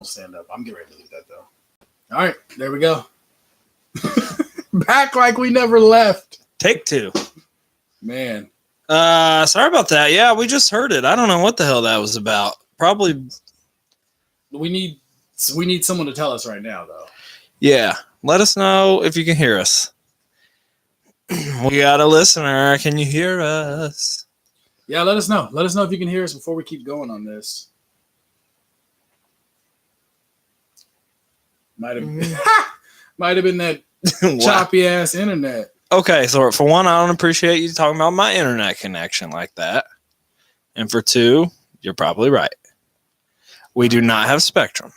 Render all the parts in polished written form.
stand up. I'm getting ready to leave that though. All right, there we go. Back like we never left. Take two. Man. Sorry about that. Yeah, we just heard it. I don't know what the hell that was about. Probably. We need someone to tell us right now, though. Yeah. Let us know if you can hear us. We got a listener. Can you hear us? Yeah, let us know. Let us know if you can hear us before we keep going on this. Might have been that choppy ass internet. Okay, so for one, I don't appreciate you talking about my internet connection like that. And for two, you're probably right. We do not have Spectrum.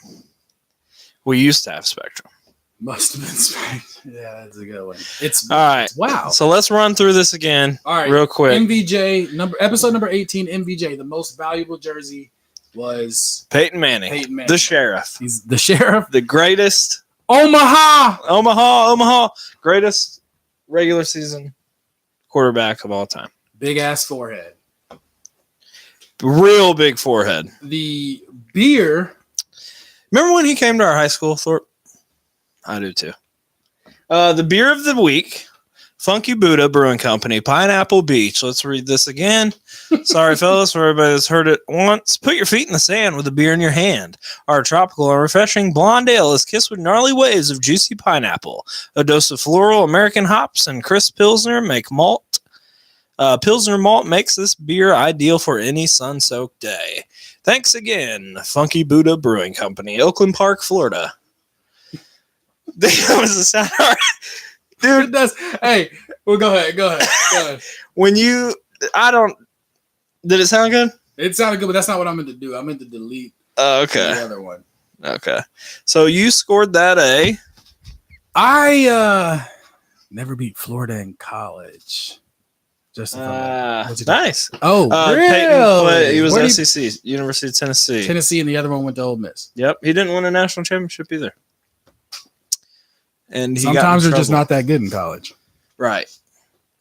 We used to have Spectrum. Must have been Spectrum. Yeah, that's a good one. It's all right. Wow. So let's run through this again. All right, real quick. MVJ episode number 18. MVJ, the most valuable jersey was Peyton Manning. The sheriff. He's the sheriff. The greatest. Omaha. Greatest regular season quarterback of all time. Big ass forehead. Real big forehead. The beer. Remember when he came to our high school, Thorpe? I do too. The beer of the week, Funky Buddha Brewing Company, Pineapple Beach. Let's read this again. Sorry, fellas, for everybody that's heard it once. Put your feet in the sand with a beer in your hand. Our tropical and refreshing blonde ale is kissed with gnarly waves of juicy pineapple. A dose of floral American hops and crisp Pilsner make malt. Pilsner malt makes this beer ideal for any sun-soaked day. Thanks again, Funky Buddha Brewing Company, Oakland Park, Florida. That was a sound. Dude, it does. Hey, well, go ahead. When you, did it sound good? It sounded good, but that's not what I meant to do. I meant to delete okay. The other one. Okay. So you scored that A. I never beat Florida in college. Just nice. Oh, really? He was SEC, University of Tennessee. Tennessee, and the other one went to Ole Miss. Yep. He didn't win a national championship either. And sometimes they're just not that good in college. Right.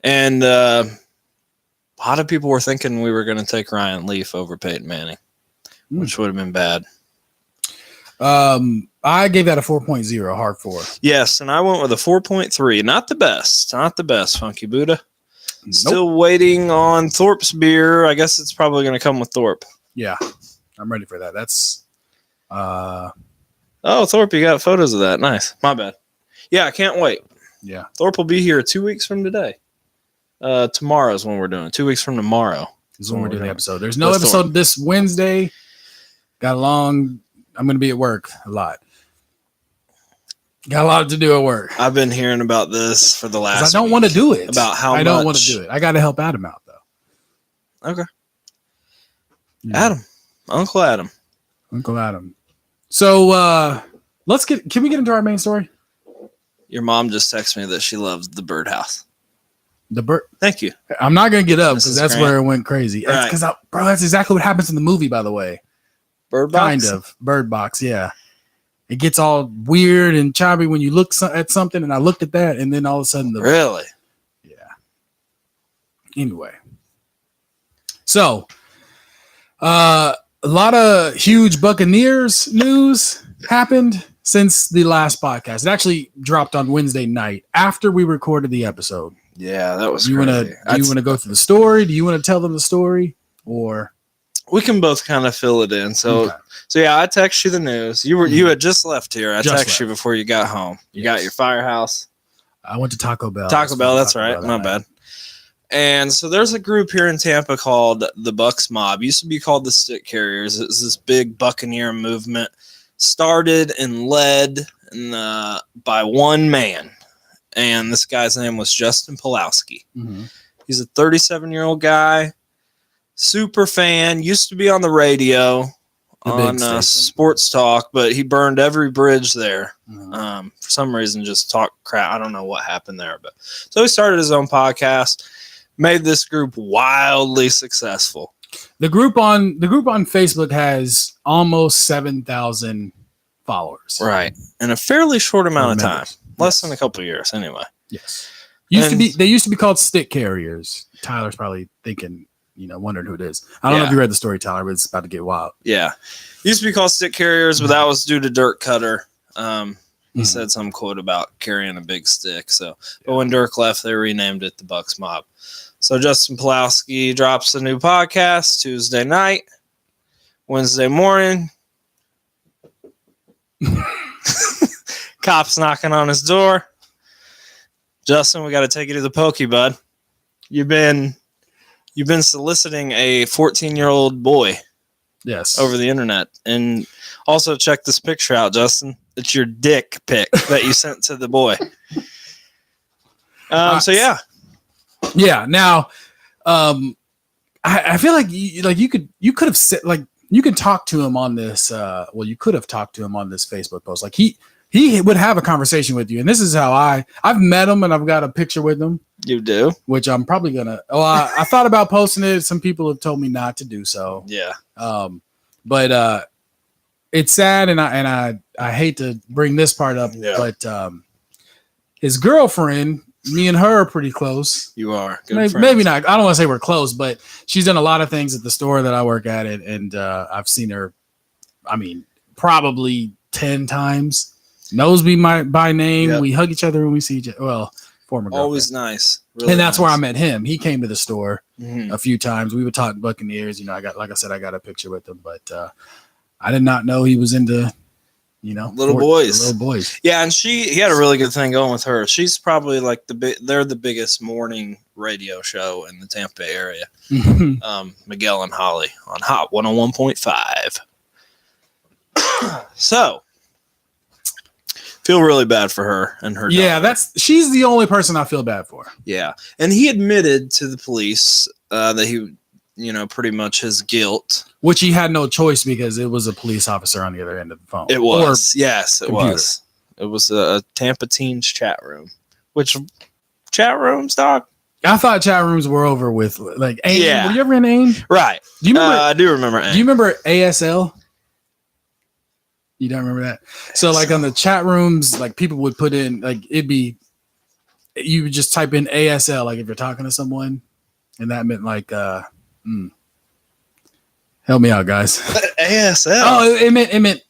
And a lot of people were thinking we were going to take Ryan Leaf over Peyton Manning, which would have been bad. I gave that a 4.0, hard 4. Yes, and I went with a 4.3. Not the best, Funky Buddha. Still waiting on Thorpe's beer. I guess it's probably going to come with Thorpe. Yeah, I'm ready for that. That's Oh, Thorpe, you got photos of that. Nice. My bad. Yeah, I can't wait. Yeah. Thorpe will be here 2 weeks from today. Tomorrow is when we're doing it. 2 weeks from tomorrow is when we're doing the episode. There's no episode this Wednesday. I'm going to be at work a lot. Got a lot to do at work. I've been hearing about this for the last I don't want to do it. About how I don't want to do it. I got to help Adam out, though. Okay. Yeah. Uncle Adam. So, can we get into our main story? Your mom just texted me that she loves the birdhouse. The bird. Thank you. I'm not going to get up because that's where it went crazy. Right. Bro, that's exactly what happens in the movie, by the way. Bird Box? Kind of. Bird Box, yeah. It gets all weird and choppy when you look at something, and I looked at that, and then all of a sudden... Really? Yeah. Anyway. So, a lot of huge Buccaneers news happened since the last podcast. It actually dropped on Wednesday night after we recorded the episode. Yeah, that was crazy. Do you want to go through the story? Do you want to tell them the story? Or we can both kind of fill it in. So yeah, I text you the news. You had just left here. I texted you before you got home. You got your firehouse. I went to Taco Bell. That's right. My bad. And so there's a group here in Tampa called the Bucs Mob. Used to be called the Stick Carriers. It was this big Buccaneer movement. Started and led by one man, and this guy's name was Justin Pulowski. Mm-hmm. He's a 37-year-old guy, super fan, used to be on the radio on Sports Talk, but he burned every bridge there. Mm-hmm. For some reason, just talk crap. I don't know what happened there, but so he started his own podcast, made this group wildly successful. The group on Facebook has almost 7,000 followers. Right. In a fairly short amount of time. Less than a couple of years anyway. Yes. They used to be called Stick Carriers. Tyler's probably thinking, wondering who it is. I don't know if you read the story, Tyler, but it's about to get wild. Yeah. Used to be called stick carriers, but that was due to Dirk Cutter. He said some quote about carrying a big stick. So, but when Dirk left, they renamed it the Bucs Mob. So Justin Pulowski drops a new podcast Tuesday night, Wednesday morning. Cops knocking on his door. Justin, we got to take you to the pokey, bud. You've been soliciting a 14-year-old boy. Yes. Over the internet. And also check this picture out, Justin. It's your dick pic that you sent to the boy. So yeah. Yeah. Now, I feel like you could have said, like, you can talk to him on this. You could have talked to him on this Facebook post. Like he would have a conversation with you. And this is how I've met him and I've got a picture with him. You do? Which I'm probably gonna. I thought about posting it. Some people have told me not to do so. Yeah. But it's sad, and I hate to bring this part up, but his girlfriend, me and her are pretty close. You are. Maybe not. I don't want to say we're close, but she's done a lot of things at the store that I work at, and I've seen her. I mean, probably 10 times. Knows me by name. Yep. We hug each other when we see each other. Well, former girlfriend. Always nice. Really and that's nice. where I met him. He came to the store a few times. We would talk Buccaneers. I got a picture with him, but I did not know he was into, little boys. Little boys. Yeah, and he had a really good thing going with her. She's probably like they're the biggest morning radio show in the Tampa Bay area. Miguel and Holly on Hot 101.5. So, feel really bad for her and her daughter. She's the only person I feel bad for. Yeah. And he admitted to the police that he, pretty much his guilt. Which he had no choice because it was a police officer on the other end of the phone. It was. Yes, it was. It was a Tampa Teens chat room. Which chat rooms, dog? I thought chat rooms were over with. Like, AIM. Yeah. Were you ever in AIM? Right. Do you remember? I do remember AIM. Do you remember ASL? You don't remember that? So like on the chat rooms, like people would put in, like you would just type in ASL, like if you're talking to someone, and that meant like, help me out, guys. ASL. Oh, it meant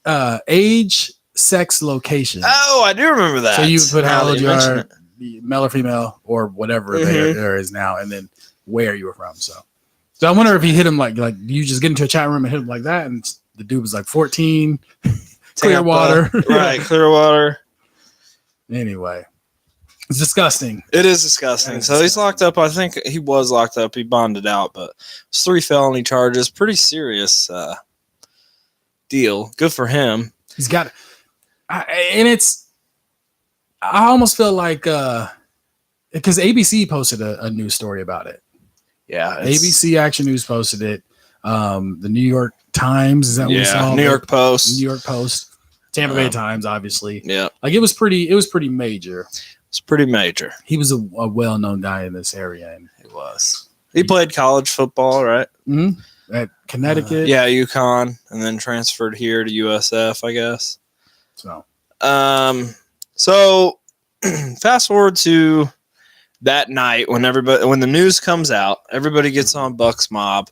age, sex, location. Oh, I do remember that. So you would put how old you are, male or female, or whatever there is now, and then where you were from. So I wonder if he hit him like you just get into a chat room and hit him like that, and the dude was like 14. Clearwater. Right, Clearwater. Anyway, it's disgusting. It is disgusting. So he's locked up. I think he was locked up. He bonded out, but it's 3 felony charges. Pretty serious deal. Good for him. He's got I almost feel like because ABC posted a news story about it. Yeah. ABC Action News posted it. The New York Times, is that what we saw? New York Post. Tampa Bay Times, obviously. Yeah. Like it was pretty major. It's pretty major. He was a well-known guy in this area. And he was. He played college football, right? Mm-hmm. At Connecticut. UConn, and then transferred here to USF, I guess. So fast forward to that night when the news comes out, everybody gets on Bucs Mob,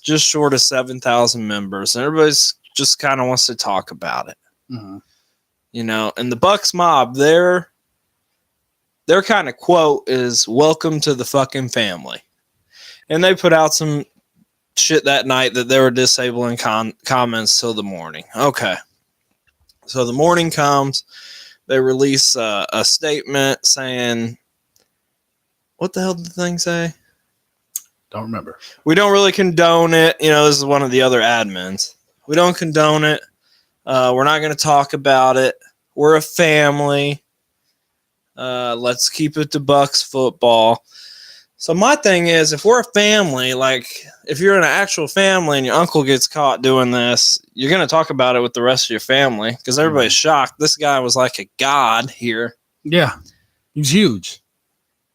just short of 7,000 members, and everybody's just kind of wants to talk about it. Mm-hmm. And the Bucs Mob, their kind of quote is "Welcome to the fucking family," and they put out some shit that night that they were disabling comments till the morning. Okay, so the morning comes, they release a statement saying, "What the hell did the thing say?" Don't remember. We don't really condone it. This is one of the other admins. We don't condone it. We're not going to talk about it. We're a family. Let's keep it to Bucs football. So my thing is, if we're a family, like if you're in an actual family and your uncle gets caught doing this, you're going to talk about it with the rest of your family because everybody's shocked. This guy was like a god here. Yeah. He was huge.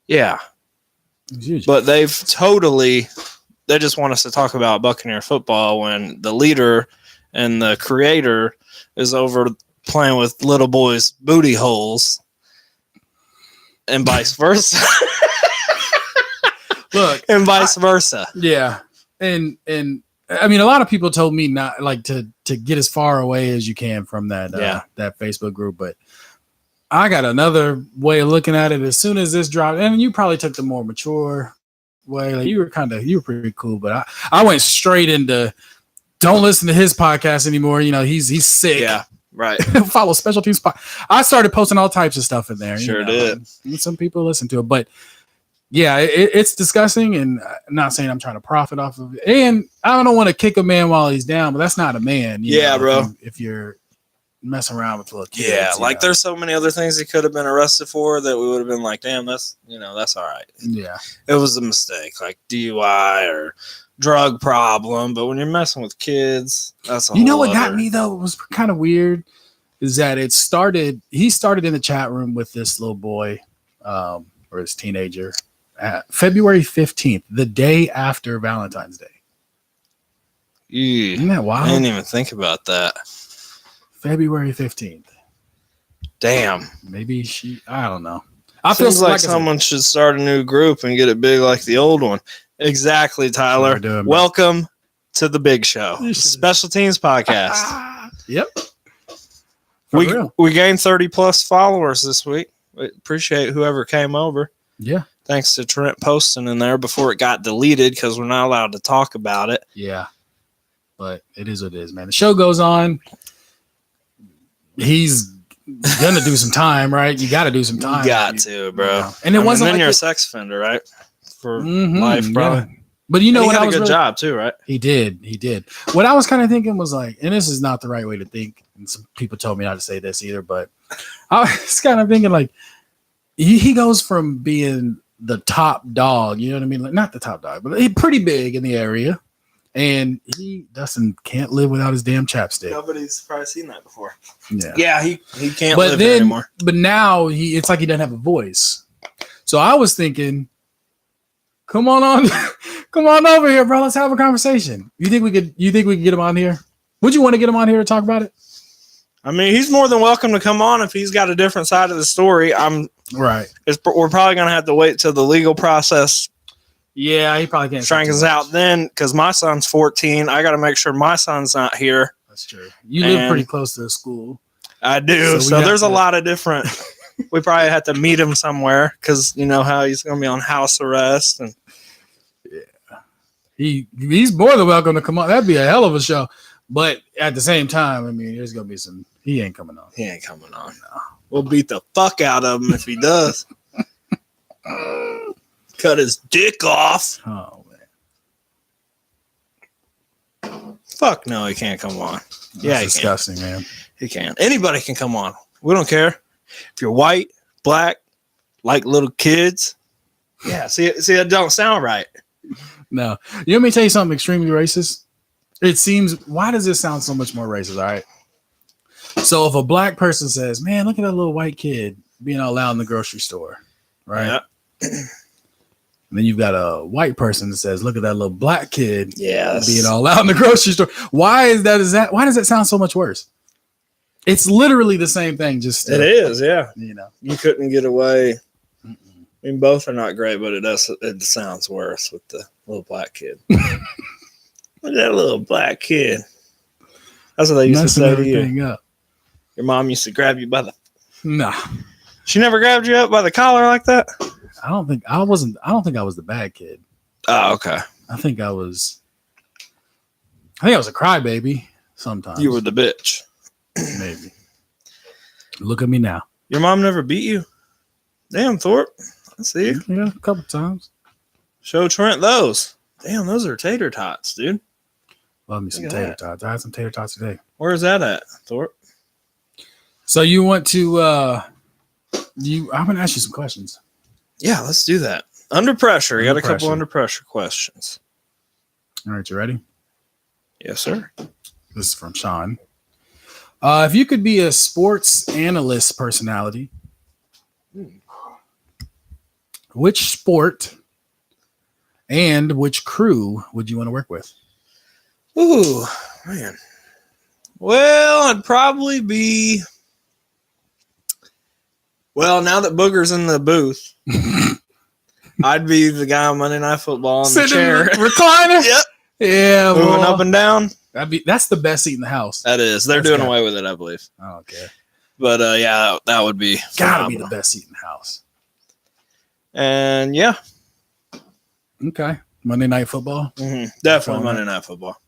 Yeah. He was huge. But they just want us to talk about Buccaneer football when the leader and the creator is over playing with little boys' booty holes and vice versa. Look, and vice versa. Yeah. and I mean, a lot of people told me not like to get as far away as you can from that that Facebook group, but I got another way of looking at it. As soon as this dropped, and you probably took the more mature way. Like you were pretty cool, but I went straight into don't listen to his podcast anymore. You know, he's sick. Yeah, right. Follow Special Teams. I started posting all types of stuff in there. Sure did. And some people listen to it, but yeah, it's disgusting. And I'm not saying I'm trying to profit off of it. And I don't want to kick a man while he's down, but that's not a man. You know, bro. If you're messing around with little kids. Yeah, like there's so many other things he could have been arrested for that we would have been like, damn, that's all right. Yeah. It was a mistake, like DUI or drug problem. But when you're messing with kids, that's a You know what got me though? It was kind of weird is that he started in the chat room with this little boy or his teenager February 15th, the day after Valentine's Day. Isn't that wild? I didn't even think about that. February 15th. Damn. Maybe I don't know. Feels like someone should start a new group and get it big like the old one. Exactly, Tyler. Welcome to the big show. Special Teams Podcast. Yep. We gained 30 plus followers this week. We appreciate whoever came over. Yeah. Thanks to Trent posting in there before it got deleted because we're not allowed to talk about it. Yeah. But it is what it is, man. The show goes on. He's gonna do some time, right? You got to do some time. You got to, bro. You know? And it wasn't. Then like you're a sex offender, right? For life, probably. Yeah. But you know what? He had a good job too, right? He did. What I was kind of thinking was like, and this is not the right way to think. And some people told me not to say this either, but I was kind of thinking like, he goes from being the top dog, you know what I mean? Like not the top dog, but he's pretty big in the area. And can't live without his damn chapstick. Nobody's probably seen that before. Yeah, he can't live there anymore. But now it's like he doesn't have a voice. So I was thinking, come on over here, bro. Let's have a conversation. You think we could get him on here? Would you want to get him on here to talk about it? I mean, he's more than welcome to come on if he's got a different side of the story. Right. We're probably gonna have to wait till the legal process. Yeah, he probably can't strangles out then because my son's 14. I got to make sure my son's not here. That's true. You live pretty close to the school. I do. So there's a lot of different. We probably have to meet him somewhere because you know how he's going to be on house arrest. And yeah, he's more than welcome to come on. That'd be a hell of a show. But at the same time, I mean, there's going to be some. He ain't coming on. No. We'll beat the fuck out of him if he does. Cut his dick off. Oh man. Fuck no, he can't come on. That's disgusting, man. He can. Anybody can come on. We don't care. If you're white, black, like little kids. Yeah, see that don't sound right. No. You want me to tell you something extremely racist? It seems why does this sound so much more racist? All right. So if a black person says, man, look at that little white kid being all loud in the grocery store, right? Yeah. And then you've got a white person that says, look at that little black kid being all out in the grocery store. Why does that sound so much worse? It's literally the same thing. Just it is, yeah. You know, you couldn't get away. I mean, both are not great, but it sounds worse with the little black kid. Look at that little black kid. That's what they used to say to you. Up. Your mom used to grab you by the. Nah. She never grabbed you up by the collar like that? I don't think I was the bad kid. Oh, okay. I think I was a crybaby sometimes. You were the bitch. Maybe. Look at me now. Your mom never beat you? Damn, Thorpe. I see you. Yeah, a couple times. Show Trent those. Damn, those are tater tots, dude. Love me some tater tots. I had some tater tots today. Where's that at, Thorpe? So you want to I'm gonna ask you some questions. Yeah, let's do that. Under pressure. You got a couple under pressure questions. All right, you ready? Yes, sir. This is from Sean. If you could be a sports analyst personality, which sport and which crew would you want to work with? Ooh, man. Well, I'd probably be... Well, now that Booger's in the booth, I'd be the guy on Monday Night Football in the chair. Recliner? Yep. Yeah, moving up and down. That's the best seat in the house. That is. They're doing away with it, I believe. I don't care. But yeah, that would be gotta be the best seat in the house. And yeah, okay. Monday Night Football. Definitely Monday Night Football.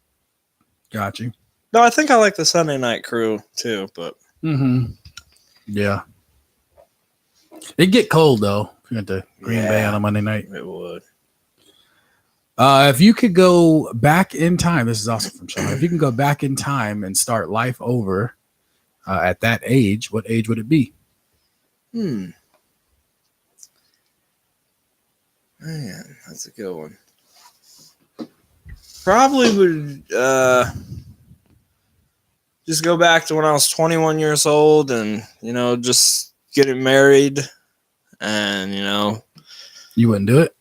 Got you. No, I think I like the Sunday Night Crew too, but yeah, it'd get cold though if you went to Green Bay on a Monday night. It would. If you could go back in time, this is also from Sean. If you can go back in time and start life over at that age, what age would it be? Man, that's a good one. Probably would just go back to when I was 21 years old and, just getting married and, You wouldn't do it?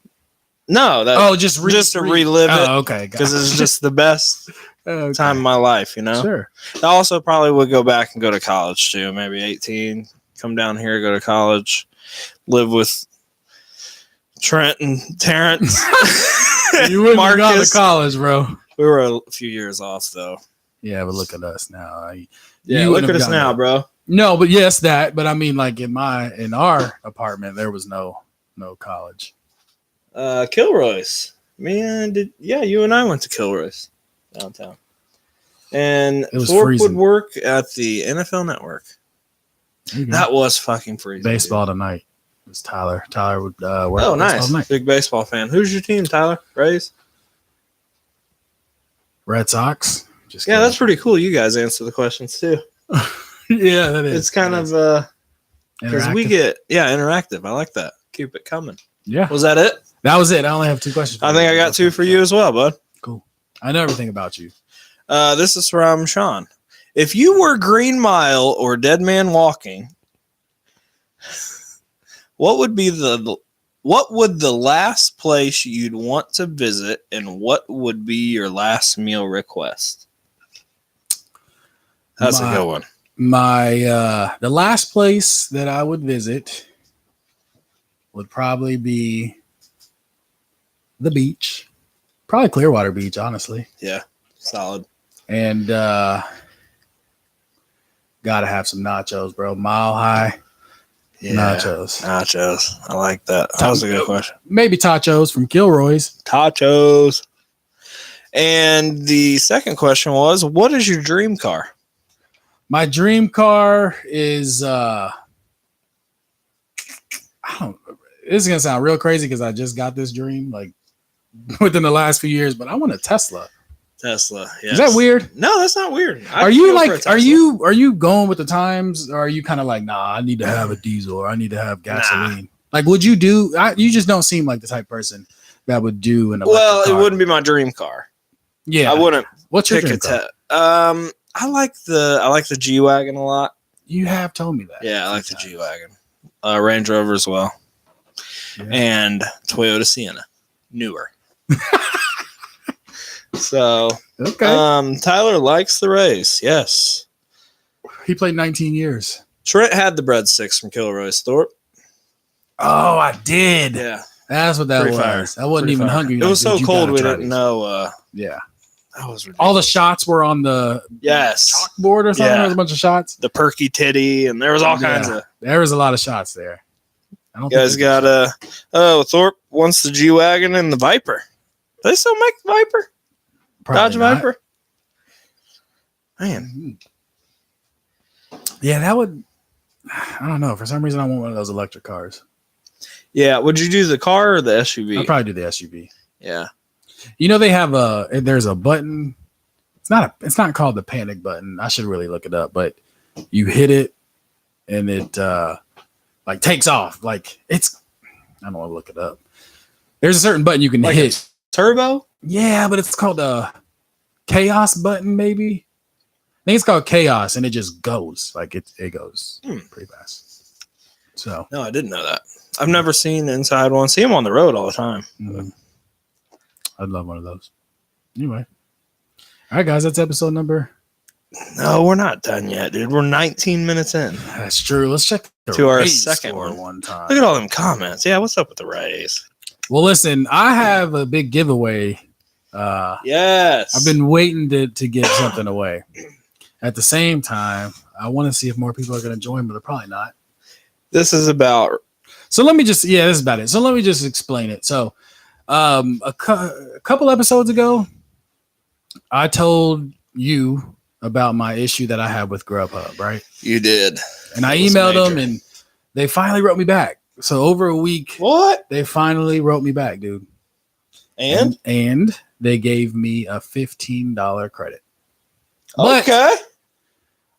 No. Just to relive it. Oh, okay. Because it's just the best time of my life, Sure. I also probably would go back and go to college too. Maybe 18, come down here, go to college, live with Trent and Terrence. You wouldn't have gone to college, bro. We were a few years off, though. Yeah, but look at us now. Look at us now, bro. No, but yes, that. But I mean, like in our apartment, there was no college. Kilroy's, man. You and I went to Kilroy's downtown, and it was Thorpe freezing. would work at the NFL Network. That was fucking freezing. Baseball tonight. It was Tyler. Tyler would work. Oh, nice. Big baseball fan. Who's your team, Tyler? Rays? Red Sox. Just kidding. That's pretty cool. You guys answer the questions too. Yeah, that is. It's kind of because we get interactive. I like that. Keep it coming. Yeah. Was that it? That was it. I only have 2 questions. I think I got 2 for you as well, bud. Cool. I know everything about you. This is from Sean. If you were Green Mile or Dead Man Walking, what would the last place you'd want to visit, and what would be your last meal request? That's a good one. The last place that I would visit would probably be the beach. Probably Clearwater Beach, honestly. Yeah, solid. And gotta have some nachos, bro. Mile High nachos. Nachos. I like that. That was a good question. Maybe tachos from Kilroy's. Tachos. And the second question was, what is your dream car? My dream car is I don't. This is gonna sound real crazy because I just got this dream like within the last few years, but I want a Tesla. Tesla, yes. Is that weird? No, that's not weird. Are you going with the times, or are you kind of like, nah, I need to have a diesel or I need to have gasoline? Nah. Like, would you do? You just don't seem like the type of person that would do an electric car. It wouldn't be my dream car. Yeah, I wouldn't. What's your dream car? I like the G-Wagon a lot. You have told me that. Yeah, I like the G-Wagon. Range Rover as well. Yeah. And Toyota Sienna. Newer. So, okay. Tyler likes the Rays. Yes. He played 19 years. Trent had the breadsticks from Kilroy's, Thorpe. Oh, I did. Yeah. That's what that was. I wasn't even hungry. It was so cold we didn't know. Yeah. That was ridiculous. All the shots were on the chalkboard or something. Yeah. There was a bunch of shots. The perky titty, and there was all kinds of. There was a lot of shots there. I don't. You guys got Thorpe wants the G-Wagon and the Viper. Do they still make the Viper? Probably Dodge not. Viper. Man. Yeah, that would. I don't know. For some reason, I want one of those electric cars. Yeah. Would you do the car or the SUV? I'd probably do the SUV. Yeah. You know, they have there's a button. It's not called the panic button. I should really look it up, but you hit it and it like takes off. Like I don't want to look it up. There's a certain button you can hit. Turbo? Yeah, but it's called a chaos button, maybe. I think it's called chaos, and it just goes. Like it goes pretty fast. So no, I didn't know that. I've never seen inside one. See them on the road all the time. Mm-hmm. I'd love one of those. Anyway. All right, guys, that's episode number. No, we're not done yet, dude. We're 19 minutes in. That's true. Let's check to our second one time. Look at all them comments. Yeah, what's up with the Rays? Well, listen, I have a big giveaway Yes. I've been waiting to give something away. At the same time, I want to see if more people are going to join, but they're probably not. This is about. So let me just, this is about it. So let me just explain it. So a couple episodes ago, I told you about my issue that I had with Grubhub, right? You did. And I emailed them and they finally wrote me back. So over a week, What? they finally wrote me back, dude. And they gave me a $15 credit. But okay.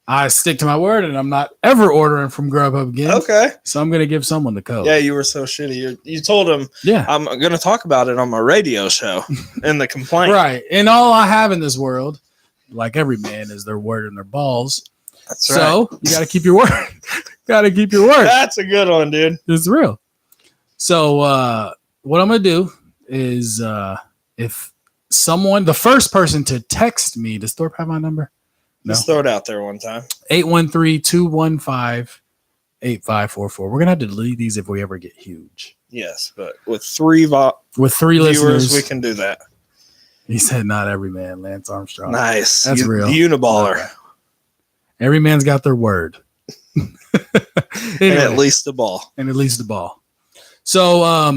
I stick to my word and I'm not ever ordering from Grubhub again. Okay. So I'm going to give someone the code. Yeah, you were so shitty. You told him, I'm going to talk about it on my radio show in the complaint. Right. And all I have in this world, like every man, is their word and their balls. That's right. So you got to keep your word. Got to keep your word. That's a good one, dude. It's real. So what I'm going to do is if someone, the first person to text me, does Thorpe have my number? No. Just throw it out there one time. 813-215-8544. We're going to have to delete these if we ever get huge. Yes, but with three viewers, listeners, we can do that. He said not every man, Lance Armstrong. Nice. That's real. Uniballer. Okay. Every man's got their word. Anyway, and at least the ball. So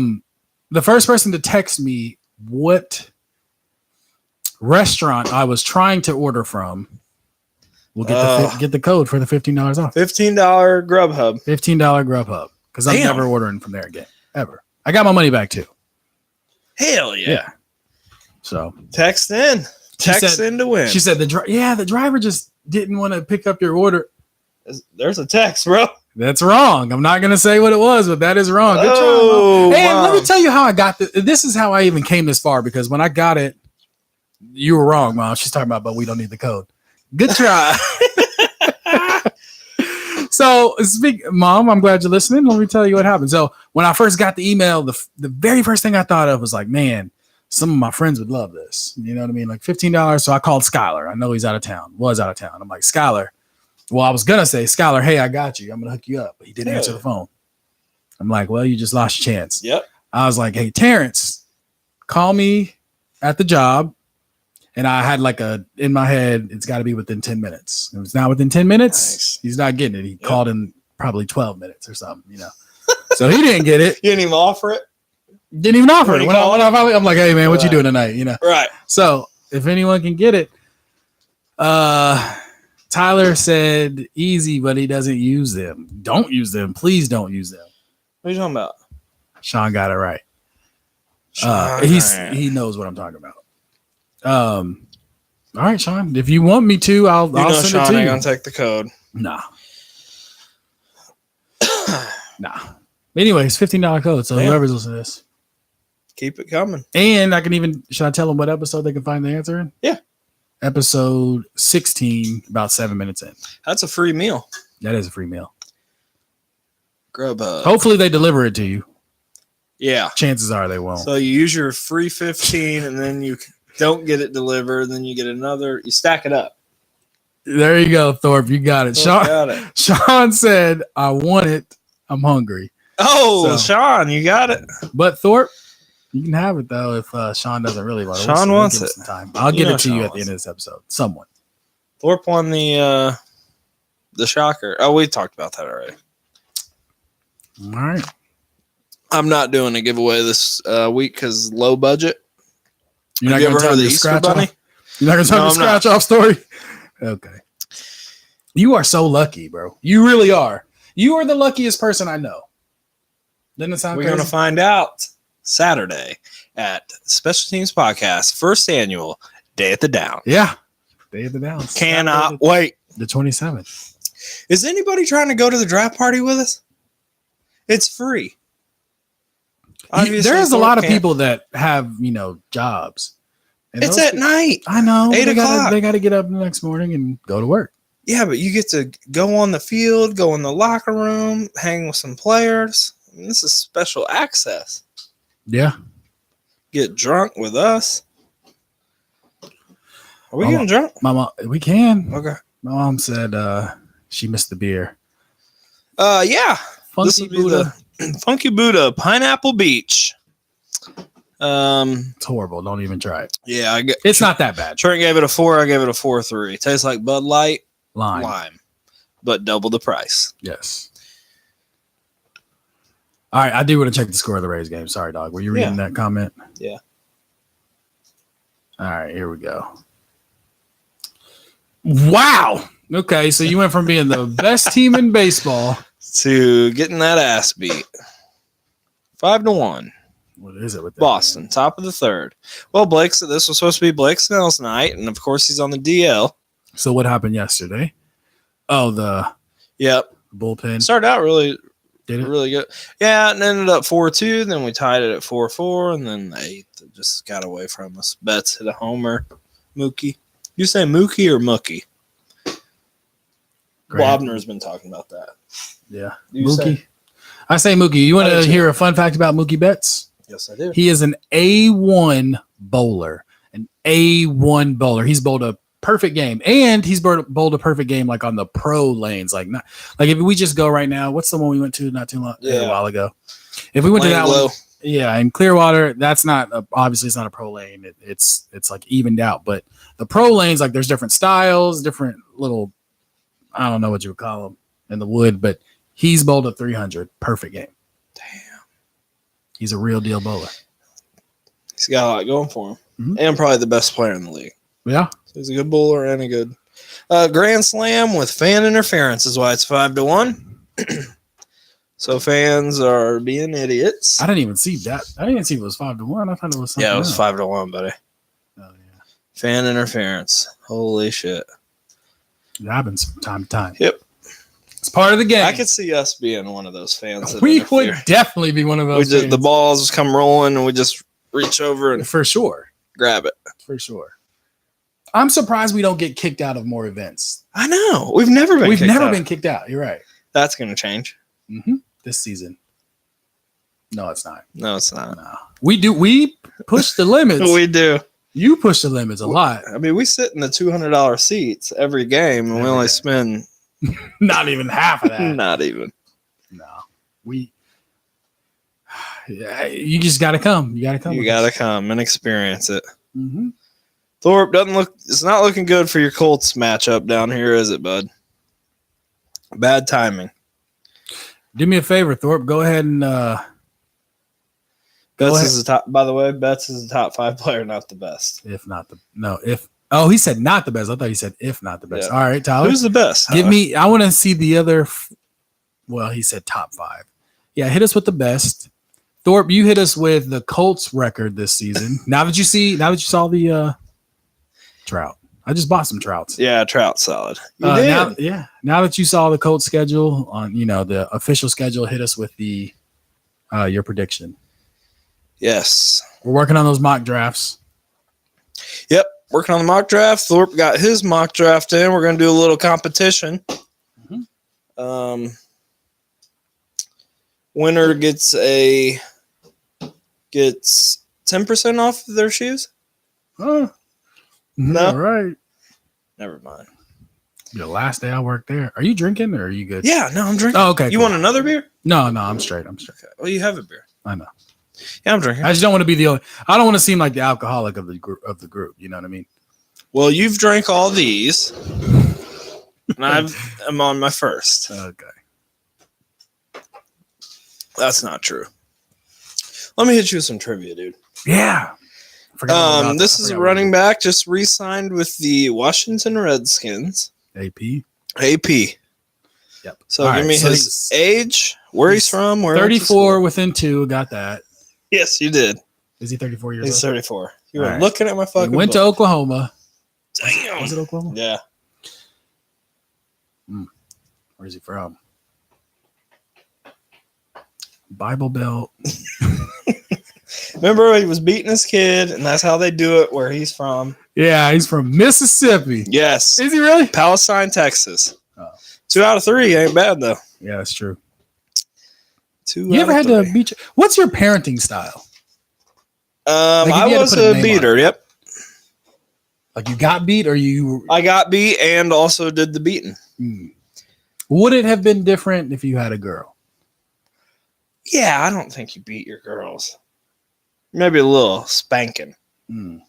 the first person to text me what restaurant I was trying to order from will get the code for the $15 off. $15 Grubhub. $15 Grubhub. Because I'm never ordering from there again. Ever. I got my money back too. Hell yeah. So text in. Text in to win. She said the driver just didn't want to pick up your order. There's a text, bro. That's wrong. I'm not going to say what it was, but that is wrong. Good try, hey, wow. Let me tell you how I got this. This is how I even came this far, because when I got it, you were wrong, Mom. She's talking about, but we don't need the code. Good try. So, Mom, I'm glad you're listening. Let me tell you what happened. So, when I first got the email, the very first thing I thought of was like, man, some of my friends would love this. You know what I mean? Like $15. So I called Skylar. I know he's out of town. Was out of town. I'm like, Skylar. Well, I was going to say, Skylar, hey, I got you. I'm going to hook you up. But he didn't answer the phone. I'm like, well, you just lost your chance. Yep. I was like, hey, Terrence, call me at the job. And I had in my head, it's got to be within 10 minutes. If it's not within 10 minutes, nice. He's not getting it. He called in probably 12 minutes or something, you know. So he didn't get it. You didn't even offer it? Didn't even offer it. When I finally, I'm like, hey, man, what you doing tonight? You know. Right. So if anyone can get it, Tyler said easy, but he doesn't use them. Don't use them. Please don't use them. What are you talking about? Sean got it right. He knows what I'm talking about. All right, Sean. If you want me to, I'll send Sean it to you. Ain't gonna take the code. Nah. Anyways, $15 code. So whoever's listening to this, keep it coming. And I can even, should I tell them what episode they can find the answer in? Yeah. Episode 16, about 7 minutes in. That's a free meal. That is a free meal. Grubhub. Hopefully they deliver it to you. Yeah. Chances are they won't. So you use your free 15 and then you don't get it delivered. Then you get another. You stack it up. There you go, Thorpe. You got it. Sean said, I want it. I'm hungry. Oh, so, Sean, you got it. But Thorpe, you can have it, though, if Sean doesn't really want it. Sean wants it. Some time. I'll give it to you at the end of this episode. Someone. Thorpe won the shocker. Oh, we talked about that already. All right. I'm not doing a giveaway this week because low budget. You're not going to tell the Easter Bunny? You're not going to tell the scratch off story? Okay. You are so lucky, bro. You really are. You are the luckiest person I know. Doesn't it sound crazy? We're going to find out Saturday at Special Teams Podcast, first annual Day at the Downs. Yeah. Day at the Downs. Cannot wait. The 27th. Is anybody trying to go to the draft party with us? It's free. There's a lot of people that have, jobs. And it's at night. I know. 8 o'clock. They got to get up the next morning and go to work. Yeah, but you get to go on the field, go in the locker room, hang with some players. I mean, this is special access. Yeah. Get drunk with us. Are we getting drunk? My mom, we can. Okay. My mom said she missed the beer. Yeah. Funky Buddha. Funky Buddha, Pineapple Beach. It's horrible. Don't even try it. Yeah, It's not that bad. Trent gave it a 4. I gave it a 4.3. Tastes like Bud Light, Lime. but double the price. Yes. All right, I do want to check the score of the Rays game. Sorry, dog. Were you reading that comment? Yeah. All right, here we go. Wow. Okay, so you went from being the best team in baseball to getting that ass beat. 5-1. What is it with that Boston, game? top of the third. Well, this was supposed to be Blake Snell's night, and of course he's on the DL. So what happened yesterday? Oh, the bullpen. Started out really Did it? really good. Yeah, and ended up 4-2. Then we tied it at 4-4, and then they just got away from us. Betts hit a homer. Mookie. You say Mookie or Mookie? Wabner's been talking about that. Yeah. Mookie. I say Mookie. You want to hear a fun fact about Mookie Betts? Yes, I do. He is an A1 bowler. An A1 bowler. He's bowled a perfect game. And he's bowled a perfect game like on the pro lanes. Like if we just go right now, what's the one we went to not too long a while ago? If we went to that one, in Clearwater, that's not obviously it's not a pro lane. It's like evened out. But the pro lanes, like there's different styles, different little, I don't know what you would call them in the wood, but he's bowled a 300. Perfect game. Damn. He's a real deal bowler. He's got a lot going for him. And probably the best player in the league. Yeah. So he's a good bowler and a good grand slam with fan interference is why it's 5-1. So fans are being idiots. I didn't even see that. I didn't even see it was 5-1. I thought it was something. Yeah, it was 5-1, buddy. Oh yeah. Fan interference. Holy shit. It happens from time to time. Yep. It's part of the game. I could see us being one of those fans. We would definitely be one of those. The balls come rolling and we just reach over and for sure grab it. For sure. I'm surprised we don't get kicked out of more events. I know. We've never been kicked out. You're right. That's going to change. This season. No, it's not. No, it's not. No. We push the limits. We do. You push the limits a lot. I mean, we sit in the $200 seats every game, and we only spend not even half of that. Not even. No, you just got to come. You got to come. You got to come and experience it. Mm-hmm. Thorpe it's not looking good for your Colts matchup down here, is it, bud? Bad timing. Do me a favor, Thorpe. Go ahead and Betts is the top. By the way, Betts is the top 5 player, not the best. He said not the best. I thought he said if not the best. Yeah. All right, Tyler. Who's the best? I want to see the other. Well, he said top 5. Yeah, hit us with the best. Thorpe, you hit us with the Colts record this season. Now that you saw the Trout. I just bought some Trouts. Yeah, Trout solid. You did. Now that you saw the Colts schedule on, the official schedule, hit us with the your prediction. Yes. We're working on those mock drafts. Yep. Working on the mock draft. Thorpe got his mock draft in. We're going to do a little competition. Mm-hmm. Winner gets 10% off their shoes. Huh? No. All right. Never mind. The last day I worked there. Are you drinking or are you good? Yeah, no, I'm drinking. Oh, okay. You want another beer? No, I'm straight. Okay. Well, you have a beer. I know. Yeah, I'm drinking. I just don't want to be I don't want to seem like the alcoholic of the group. You know what I mean? Well, you've drank all these, and I'm on my first. Okay. That's not true. Let me hit you with some trivia, dude. Yeah. This is a running back just re-signed with the Washington Redskins. AP. Yep. So give me his age, where he's from, where 34 within 2. Got that. Yes, you did. Is he 34 years old? He's 34. You were looking at my fucking He went to Oklahoma. Damn. Was it Oklahoma? Yeah. Where's he from? Bible Belt. Remember, he was beating his kid, and that's how they do it where he's from. Yeah, he's from Mississippi. Yes. Is he really? Palestine, Texas. Oh. 2 out of 3 ain't bad, though. Yeah, that's true. 2 You ever had to beat? What's your parenting style? I was a beater. Yep. Like you got beat, or you? I got beat and also did the beating. Would it have been different if you had a girl? Yeah, I don't think you beat your girls. Maybe a little spanking. Mm.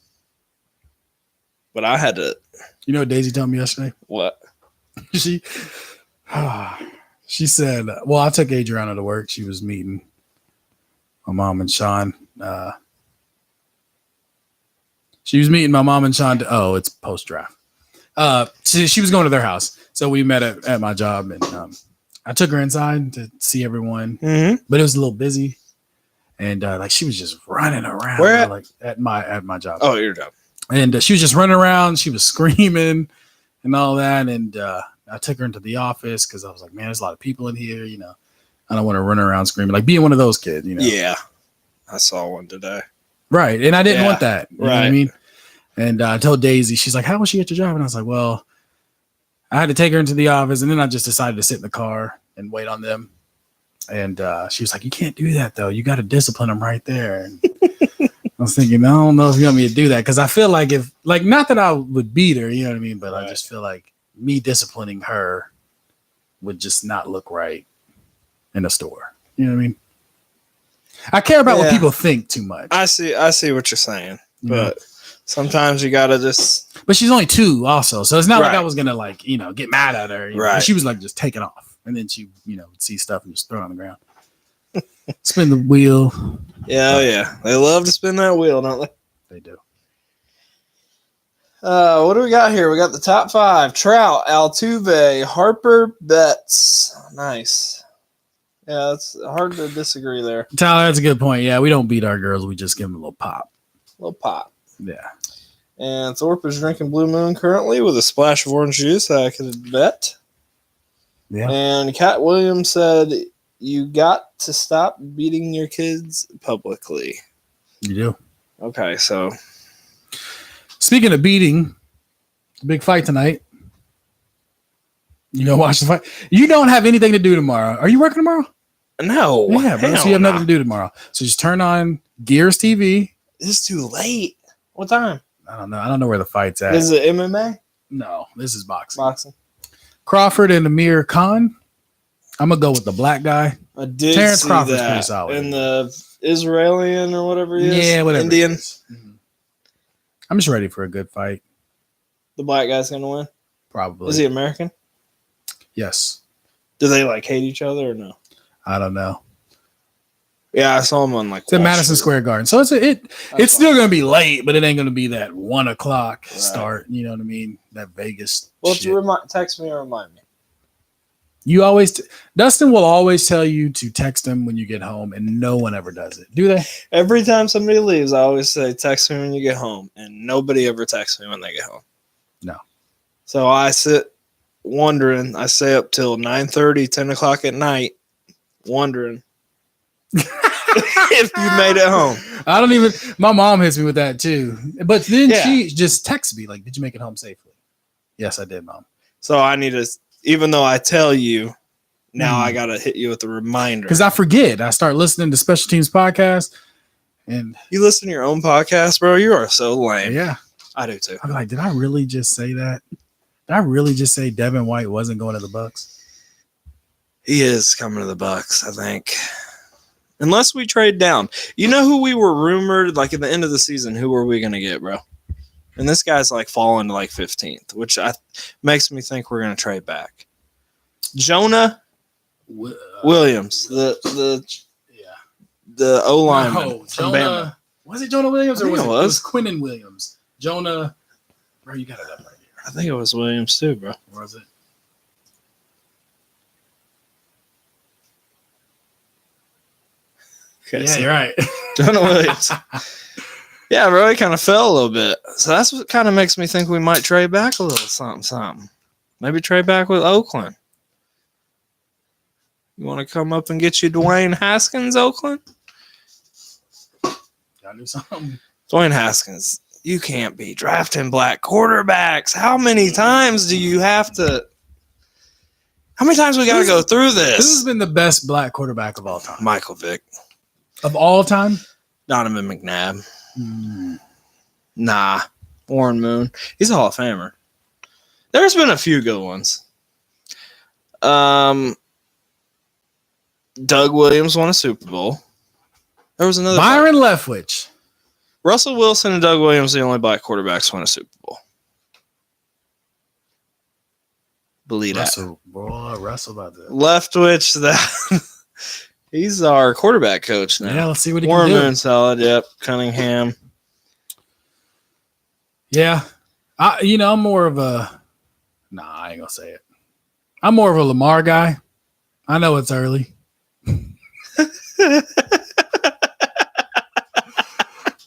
But I had to. You know what Daisy told me yesterday? What? She said, well, I took Adriana to work. She was meeting my mom and Sean. She was meeting my mom and Sean. It's post-draft. She was going to their house. So we met at my job, and I took her inside to see everyone. Mm-hmm. But it was a little busy. And like she was just running around. Where at? Like at my job. Oh, your job. And she was just running around. She was screaming and all that. And I took her into the office because I was like, man, there's a lot of people in here. You know, I don't want to run around screaming, like being one of those kids, you know? Yeah. I saw one today. Right. And I didn't want that. You know what I mean? And I told Daisy, she's like, how was she at your job? And I was like, well, I had to take her into the office. And then I just decided to sit in the car and wait on them. And she was like, you can't do that, though. You got to discipline them right there. And I was thinking, I don't know if you want me to do that. Because I feel like not that I would beat her, you know what I mean? But I just feel like me disciplining her would just not look right in a store. You know what I mean? I care about what people think too much. I see what you're saying. But sometimes you got to just. But she's only 2 also. So it's not like I was going to get mad at her. You know? She was like just taking off. And then she, would see stuff and just throw it on the ground. Spin the wheel. Yeah. They love to spin that wheel, don't they? They do. What do we got here? We got the top 5. Trout, Altuve, Harper, Betts. Nice. Yeah, it's hard to disagree there. Tyler, that's a good point. Yeah, we don't beat our girls. We just give them a little pop. Yeah. And Thorpe is drinking Blue Moon currently with a splash of orange juice, I could bet. Yeah. And Cat Williams said, you got to stop beating your kids publicly. You do. Okay, so. Speaking of beating, big fight tonight. You gonna watch the fight? You don't have anything to do tomorrow. Are you working tomorrow? No. Yeah, bro. So you have nothing to do tomorrow. So just turn on Gears TV. It's too late. What time? I don't know. I don't know where the fight's at. Is it MMA? No, this is boxing. Boxing. Crawford and Amir Khan. I'm gonna go with the black guy. I did Terrence see Crawford's that. pretty solid. And the Israeli or whatever he is. Yeah, whatever. Indian. Mm-hmm. I'm just ready for a good fight. The black guy's gonna win? Probably. Is he American? Yes. Do they hate each other or no? I don't know. Yeah, I saw him on it's at Madison Square Garden. So it's still gonna be late, but it ain't gonna be that 1 o'clock start. You know what I mean? That Vegas. Well, shit. text me or remind me. You always Dustin will always tell you to text him when you get home, and no one ever does it. Do they? Every time somebody leaves, I always say, text me when you get home, and nobody ever texts me when they get home. No. So I sit wondering. I stay up till 9:30, 10 o'clock at night, wondering if you made it home. I don't even. My mom hits me with that too, but then she just texts me like, "Did you make it home safely?" Yes, I did, Mom. So I need to. Even though I tell you, now I got to hit you with a reminder. Because I forget. I start listening to Special Teams podcast. And you listen to your own podcast, bro? You are so lame. Yeah. I do too. I'm like, did I really just say that? Did I really just say Devin White wasn't going to the Bucs? He is coming to the Bucs, I think. Unless we trade down. You know who we were rumored, at the end of the season, who were we going to get, bro? And this guy's falling to 15th, which makes me think we're going to trade back. Jonah Williams, the O lineman from Bama. Was it Jonah Williams or it was Quinnen Williams? Jonah, bro, you got it up right here. I think it was Williams too, bro. Or was it? Okay, yeah, you're right. Jonah Williams. Yeah, bro, he kind of fell a little bit. So that's what kind of makes me think we might trade back a little something. Maybe trade back with Oakland. You want to come up and get you Dwayne Haskins, Oakland? Gotta do something. Dwayne Haskins, you can't be drafting black quarterbacks. How many times do you have to? How many times we got to go through this? This has been the best black quarterback of all time. Michael Vick. Of all time? Donovan McNabb. Nah. Warren Moon. He's a Hall of Famer. There's been a few good ones. Doug Williams won a Super Bowl. There was another Byron Leftwich. Russell Wilson and Doug Williams are the only black quarterbacks to win a Super Bowl. Believe Russell about that. Leftwich, that he's our quarterback coach now. Yeah, let's see what he Warren can do. Moon Salad, yep. Cunningham. Yeah. I'm more of a – I ain't going to say it. I'm more of a Lamar guy. I know it's early.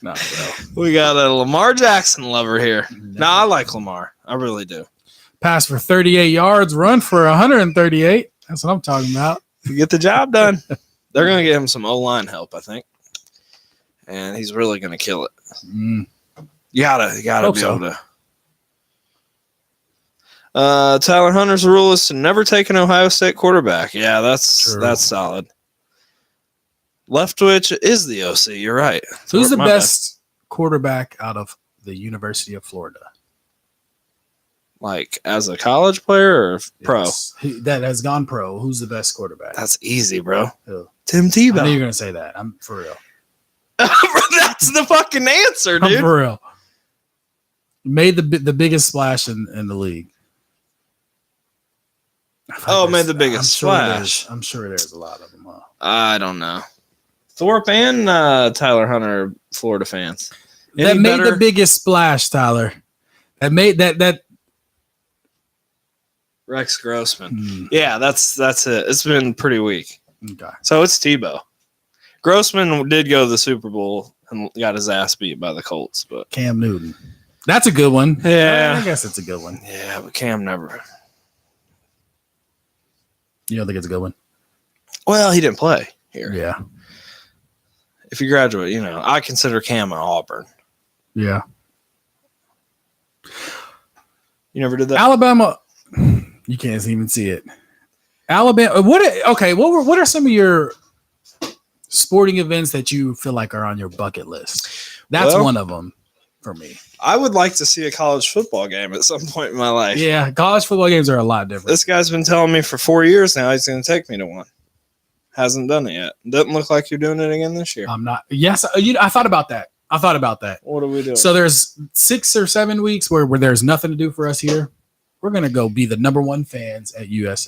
No, bro. We got a Lamar Jackson lover here. No, I like Lamar. I really do. Pass for 38 yards, run for 138. That's what I'm talking about. You get the job done. They're going to get him some O-line help, I think. And he's really going to kill it. You gotta be able to. Tyler Hunter's rule is to never take an Ohio State quarterback. Yeah, that's solid. Leftwich is the OC. You're right. So who's the best quarterback out of the University of Florida? Like as a college player or pro? Yes. That has gone pro. Who's the best quarterback? That's easy, bro. Who? Tim I Tebow. knew you were going to say that. I'm for real. That's the fucking answer, dude. I'm for real. Made the biggest splash in the league. Made the biggest splash. I'm sure there's a lot of them. Huh? I don't know. Thorpe and Tyler Hunter are Florida fans. That made the biggest splash, Tyler. That made that Rex Grossman. Yeah, that's it. It's been pretty weak. Okay. So it's Tebow. Grossman did go to the Super Bowl and got his ass beat by the Colts, but Cam Newton. That's a good one. Yeah. I guess it's a good one. Yeah, but Cam never. You don't think it's a good one? Well, he didn't play here. Yeah. If you graduate, I consider Cam an Auburn. Yeah. You never did that? Alabama. You can't even see it. Alabama. What are some of your sporting events that you feel like are on your bucket list? That's one of them for me. I would like to see a college football game at some point in my life. Yeah, college football games are a lot different. This guy's been telling me for 4 years now he's going to take me to one. Hasn't done it yet. Doesn't look like you're doing it again this year. I'm not. Yes, I thought about that. What are we doing? So there's 6 or 7 weeks where there's nothing to do for us here. We're going to go be the number one fans at USF.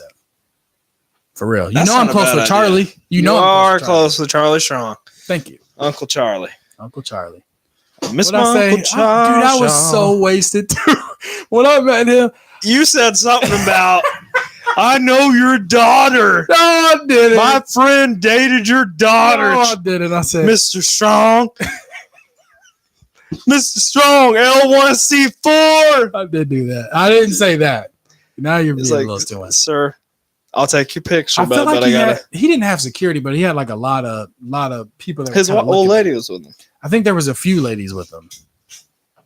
For real. I'm close with Charlie. Idea. You are close with Charlie Strong. Thank you. Uncle Charlie. Miss my Uncle Charlie. Dude, I was so wasted too. When I met him. You said something about, I know your daughter. No, I didn't. My friend dated your daughter. No, I didn't. I said, Mr. Strong. Mr. Strong, L1C4. I did do that. I didn't say that. Now you're being a little too much. Sir, I'll take your picture, I feel like but he didn't have security, but he had like a lot of people. That his old lady was with him. I think there was a few ladies with him.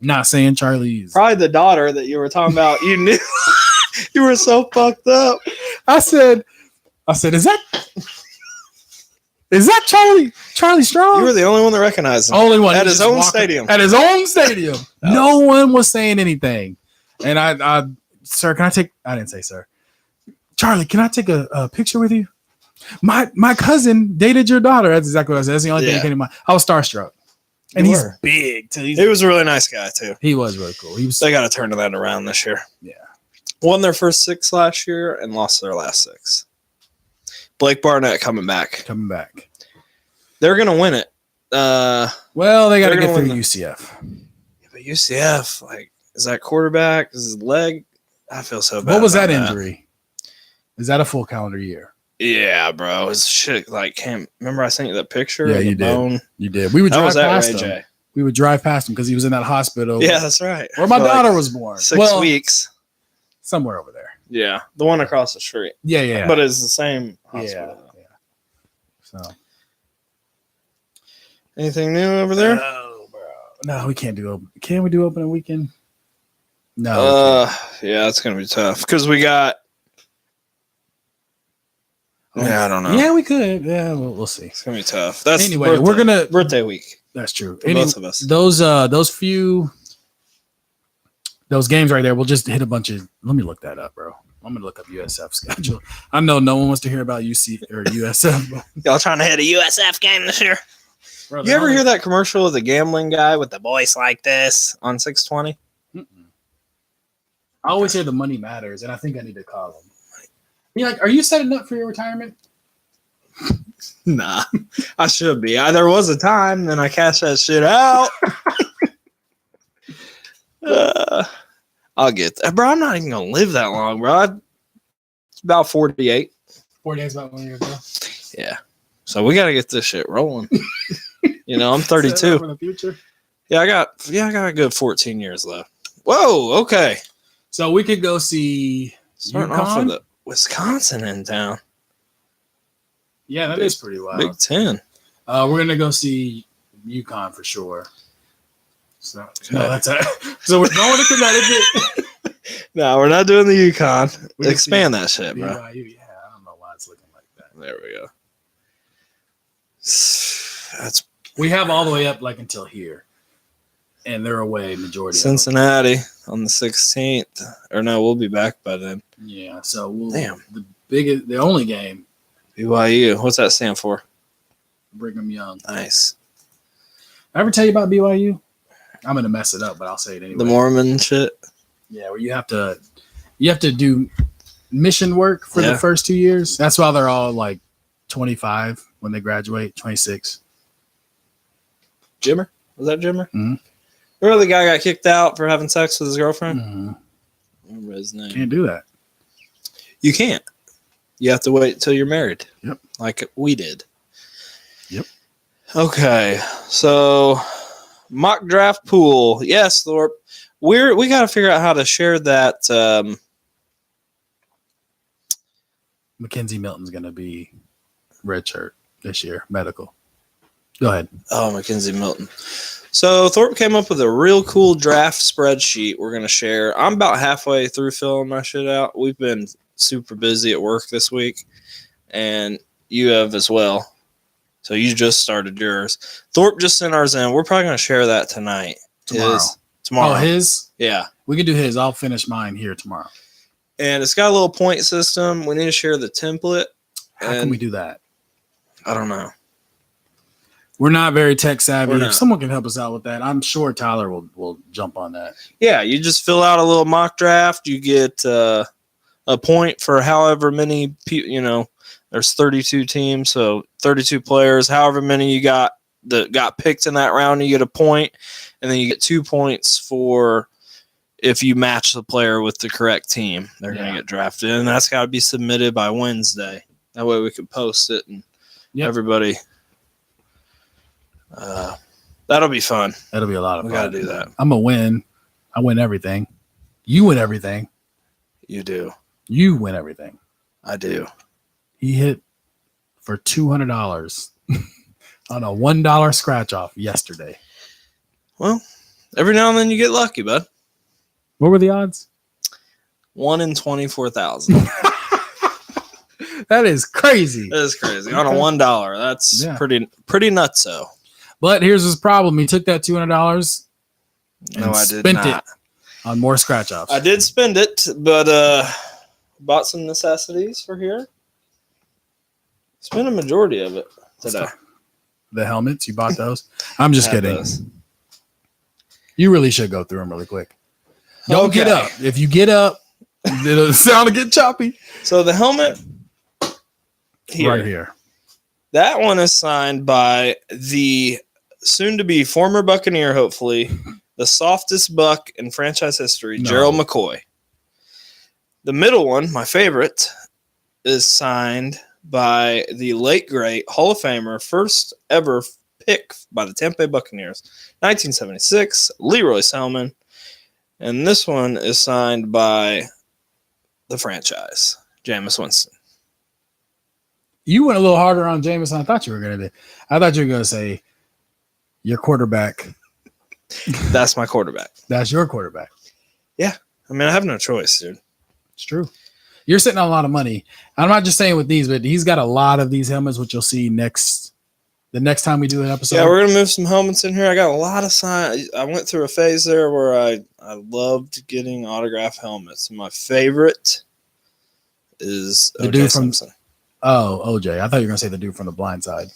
Not saying Charlie's. Probably the daughter that you were talking about. You knew. You were so fucked up. I said, is that Charlie Strong? You were the only one that recognized him. Only one at his own stadium. At his own stadium. No one was saying anything. And I sir, can I take? I didn't say sir. Charlie, can I take a picture with you? My cousin dated your daughter. That's exactly what I said. That's the only thing that came to mind. I was starstruck. And he's big too. He was a really nice guy too. He was really cool. They got to turn that around this year. Yeah. Won their first 6 last year and lost their last 6. Blake Barnett coming back. They're going to win it. Well, they got to get through UCF. Yeah, but UCF, is that quarterback? Is his leg? I feel so bad. What was that injury? Is that a full calendar year? Yeah, bro. It's shit. Remember I sent you that picture? Yeah, of the bone? You did. We would drive past him. We would drive past him because he was in that hospital. Yeah, that's right. Where my daughter was born. 6 weeks. Somewhere over there. Yeah, the one across the street. Yeah. But it's the same hospital. Yeah. So, anything new over there? No, bro. No, we can't do open. Can we do opening weekend? No. Yeah, it's gonna be tough because we got. Yeah, I don't know. Yeah, we could. Yeah, we'll see. It's gonna be tough. That's anyway. We're gonna birthday week. That's true. Both of us. Those games right there, we'll just hit a bunch of. Let me look that up, bro. I'm gonna look up USF schedule. I know no one wants to hear about UC or USF. Y'all trying to hit a USF game this year? Bro, You ever hear that commercial of the gambling guy with the voice like this on 620? I always hear the money matters, and I think I need to call him. Be like, are you setting up for your retirement? Nah, I should be. There was a time, then I cashed that shit out. I'll get that. Bro, I'm not even going to live that long, bro. It's about 48. 4 days about 1 year ago. Yeah. So we got to get this shit rolling. I'm 32. Set up for the future. Yeah, I got a good 14 years left. Whoa, okay. So we could go see Starting off with the Wisconsin in town. Yeah, that is pretty wild. Big 10. We're gonna go see UConn for sure. So no, that's it. So we're going to Connecticut. No, we're not doing the UConn. Expand that shit, bro. BYU, yeah, I don't know why it's looking like that. There we go. We have all the way up like until here, and they're away majority. Cincinnati on the 16th, or no, we'll be back by then. Yeah, so the only game. BYU. What's that stand for? Brigham Young. Nice. I ever tell you about BYU? I'm gonna mess it up, but I'll say it anyway. The Mormon shit. Yeah, where you have to do mission work for the first 2 years. That's why they're all like 25 when they graduate, 26. Jimmer? Was that Jimmer? Mm-hmm. Remember the guy got kicked out for having sex with his girlfriend? Mm-hmm. Remember his name. Can't do that. You can't. You have to wait until you're married. Yep. Like we did. Yep. Okay. So mock draft pool. Yes, Thorpe. We got to figure out how to share that. Mackenzie Milton's going to be redshirt this year, medical. Go ahead. Oh, Mackenzie Milton. So Thorpe came up with a real cool draft spreadsheet we're going to share. I'm about halfway through filling my shit out. We've been super busy at work this week, and you have as well. So you just started yours. Thorpe just sent ours in. We're probably going to share that tonight. Tomorrow. Oh, his? Yeah. We can do his. I'll finish mine here tomorrow. And it's got a little point system. We need to share the template. How can we do that? I don't know. We're not very tech savvy. If someone can help us out with that, I'm sure Tyler will jump on that. Yeah, you just fill out a little mock draft. You get a point for however many people, there's 32 teams, so 32 players. However many you got that got picked in that round, you get a point. And then you get 2 points for if you match the player with the correct team. They're going to get drafted. And that's got to be submitted by Wednesday. That way we can post it and everybody. That'll be fun. That'll be a lot of fun. We got to do that. I'm going to win. I win everything. You win everything. You do. You win everything. I do. He hit for $200 on a $1 scratch off yesterday. Well, every now and then you get lucky, bud. What were the odds? 1 in 24,000. That is crazy. That is crazy. On a $1. That's pretty nutso. But here's his problem. He took that $200 and I did spent not. it on more scratch offs. I did spend it, but bought some necessities for here. Spent a majority of it today. The helmets, you bought those? I'm just kidding. Those. You really should go through them really quick. Don't get up. If you get up, it'll sound to get choppy. So the helmet right here. That one is signed by the soon-to-be former Buccaneer, hopefully, the softest Buck in franchise history, Gerald McCoy. The middle one, my favorite, is signed by the late, great Hall of Famer, first ever pick by the Tampa Bay Buccaneers, 1976, Leroy Selman. And this one is signed by the franchise, Jameis Winston. You went a little harder on Jameis than I thought you were going to do. I thought you were going to say your quarterback. That's my quarterback. That's your quarterback. Yeah. I mean, I have no choice, dude. It's true. You're sitting on a lot of money. I'm not just saying with these, but he's got a lot of these helmets, which you'll see the next time we do an episode. Yeah, we're going to move some helmets in here. I got a lot of signs. I went through a phase there where I loved getting autograph helmets. My favorite is the dude from Simpson. Oh, OJ. I thought you were going to say the dude from The Blind Side.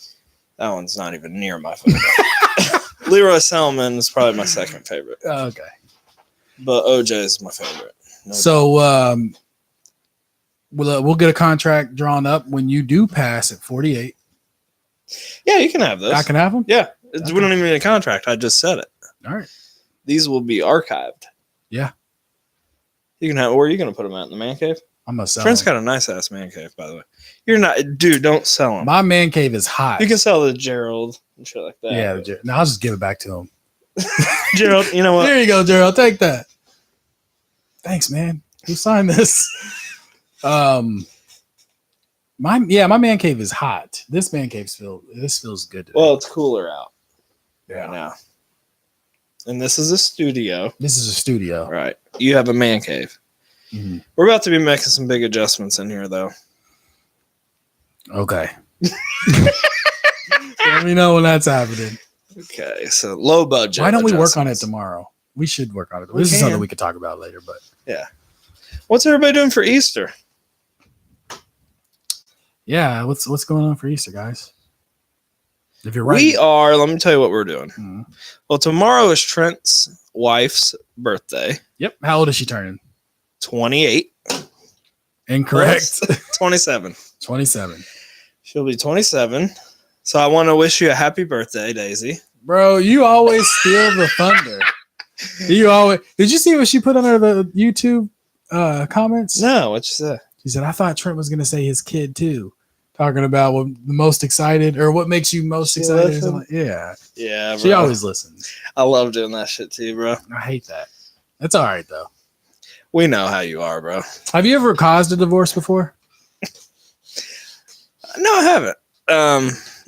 That one's not even near my favorite. Leroy Selman is probably my second favorite. Okay. But OJ is my favorite. No So we'll get a contract drawn up when you do pass at 48. Yeah, you can have those. I can have them? Yeah. Okay. We don't even need a contract. I just said it. All right. These will be archived. Yeah. You can have. Where are you going to put them at? In the man cave? I'm going to sell Trent's them. got a nice ass man cave, by the way. You're not, dude. Don't sell them. My man cave is hot. You can sell the Gerald and shit like that. Yeah. No, I'll just give it back to him. Gerald, you know what? There you go, Gerald. Take that. Thanks, man. Who signed this? My man cave is hot. This man cave feels good today. Well, it's cooler out yeah. right now. And this is a studio. This is a studio. Right. You have a man cave. Mm-hmm. We're about to be making some big adjustments in here, though. Okay. Let me know when that's happening. Okay, so low budget. Why don't we work on it tomorrow? We should work on it. This is can. something we could talk about later, but Yeah. What's everybody doing for Easter? yeah, what's going on for Easter, guys? If you're right, We are, let me tell you what we're doing. Mhm. Well, tomorrow is Trent's wife's birthday. Yep. How old is she turning? 28. Incorrect. 27. 27. She'll be 27. So I want to wish you a happy birthday, Daisy. Bro, you always steal the thunder. Did you see what she put under the YouTube comments? No, what you say? She said, I thought Trent was going to say his kid too. Talking about what the most excited or what makes you most She excited. listens? Like, yeah. Yeah, bro. She always listens. I love doing that shit too, bro. I hate that. It's all right though. We know how you are, bro. Have you ever caused a divorce before? No, I haven't.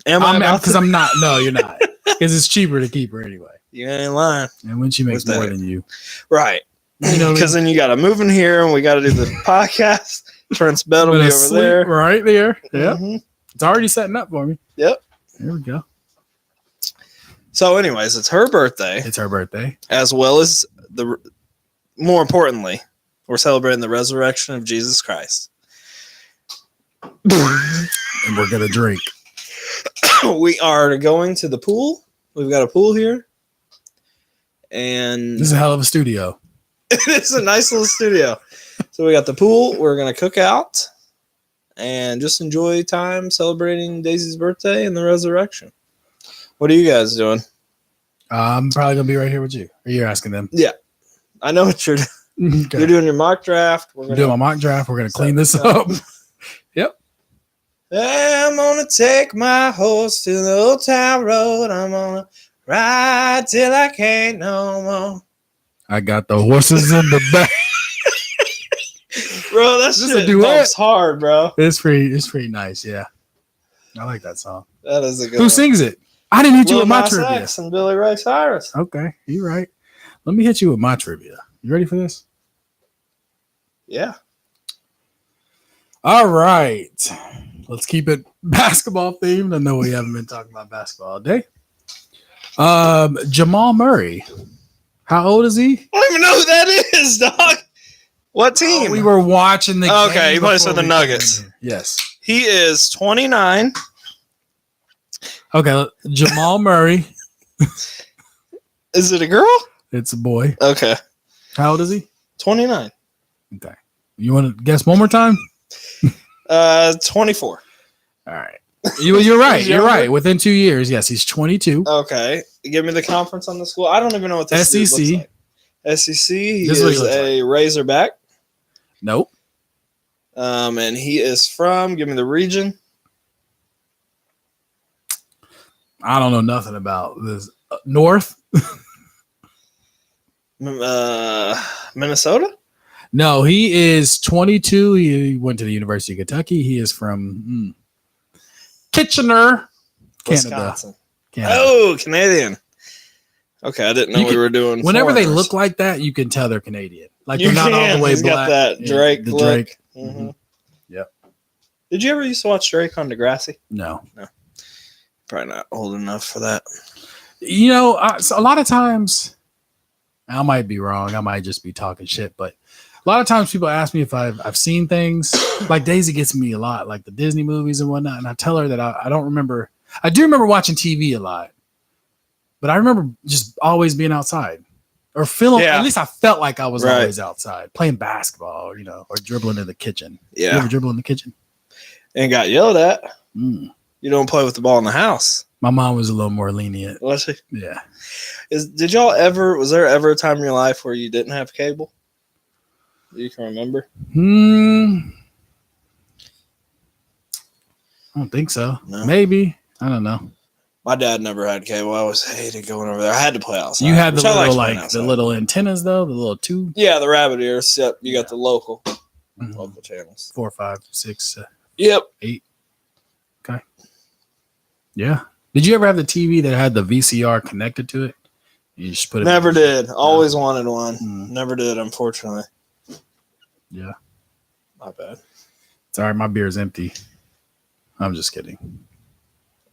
Because I'm not. No, you're not. Because it's cheaper to keep her anyway. You ain't lying. And when she makes What's more that? than you. Right. You know, Because then you got to move in here and we got to do the podcast. Trent's bed will be over there. Right there. Yep. Mhm. It's already setting up for me. Yep. There we go. So, anyways, it's her birthday, It's her birthday. as well as more importantly, we're celebrating the resurrection of Jesus Christ. And we're going to drink. We are going to the pool. We've got a pool here. And This is a hell of a studio. it's a nice little studio. So we got the pool. We're going to cook out and just enjoy time celebrating Daisy's birthday and the resurrection. What are you guys doing? I'm probably going to be right here with you. Or you're asking them. I know what you're doing. Okay. You're doing your mock draft. We're I'm going doing my mock draft. We're going to clean this up. Yep. I'm going to take my horse to the old town road. I'm going to ride till I can't no more. I got the horses in the back. Bro, that's This is a shit duet? bumps hard, bro. It's pretty nice. Yeah. I like that song. That is a good Who one. sings it? I didn't hit you Lil with my Nas trivia. X and Billy Ray Cyrus. Okay. You're right. Let me hit you with my trivia. You ready for this? Yeah. All right. Let's keep it basketball themed. I know we haven't been talking about basketball all day. Jamal Murray. How old is he? I don't even know who that is, dog. What team? We were watching the game. Okay, he plays for before the we Nuggets. came in here. Yes. He is 29. Okay. Jamal Murray. Is it a girl? It's a boy. Okay. How old is he? 29. Okay. You want to guess one more time? 24. All right. You're right. He's You're younger? right. Within 2 years. Yes, he's 22. Okay. Give me the conference on the school. I don't even know what this dude SEC. looks like. SEC. He This is what he is looks a Razorback. Nope. And he is from, give me the region. I don't know nothing about this. North? Minnesota? No, he is 22. He went to the University of Kentucky. He is from Kitchener, Canada. Wisconsin. Canada. Oh, Canadian. Okay, I didn't know we were doing. Whenever they foreigners. look like that, you can tell they're Canadian. Like You they're not all can. the way He's black. got that Yeah, Drake the look. Drake. Mhm. Yep. Did you ever used to watch Drake on Degrassi? No. Probably not old enough for that. You know, so a lot of times, I might be wrong. I might just be talking shit, but a lot of times people ask me if I've seen things. Like Daisy gets me a lot, like the Disney movies and whatnot, and I tell her that I don't remember. I do remember watching TV a lot, but I remember just always being outside or feeling. Yeah. At least I felt like I was Right. always outside playing basketball, or dribbling in the kitchen. You Yeah. ever dribble in the kitchen? And got yelled at. Mm. You don't play with the ball in the house. My mom was a little more lenient. Was she? Yeah. Was there ever a time in your life where you didn't have cable? You can remember? I don't think so. No. Maybe. I don't know. My dad never had cable. I always hated going over there. I had to play outside. You had the which I little liked playing the outside. little antennas though, the little tube. Yeah, the rabbit ears. Yep, you got the local Mhm. channels. 4, 5, 6, Yep. 8. Okay. Yeah. Did you ever have the TV that had the VCR connected to it? You just put it. Never did. Always wanted one. Mm. Never did, unfortunately. Yeah. My bad. It's all right. My beer's empty. I'm just kidding.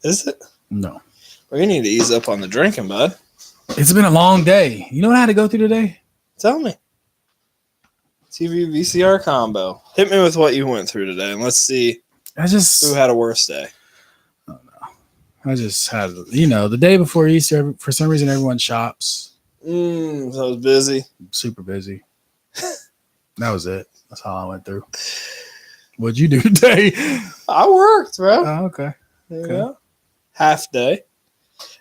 Is it? No. Well, you need to ease up on the drinking, bud. It's been a long day. You know what I had to go through today? Tell me. TV VCR combo. Hit me with what you went through today, and let's see who had a worse day. I just had, the day before Easter, for some reason, everyone shops. So I was busy. Super busy. That was it. That's all I went through. What'd you do today? I worked, bro. Oh, okay. Yeah. Half day.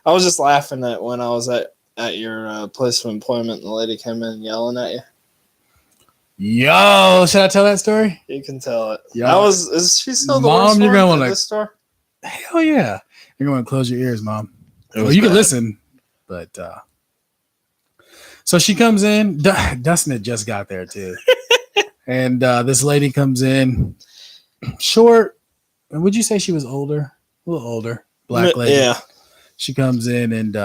I was just laughing at when I was at your place of employment and the lady came in yelling at you. Yo, should I tell that story? You can tell it. Yeah. Is she still the Mom, worst you're one gonna at wanna- this store? Hell yeah. You're going to close your ears, Mom. It was Well, you can bad. listen, but so she comes in. Dustin had just got there too, and this lady comes in, short. Would you say she was older? A little older, black lady. Yeah. She comes in and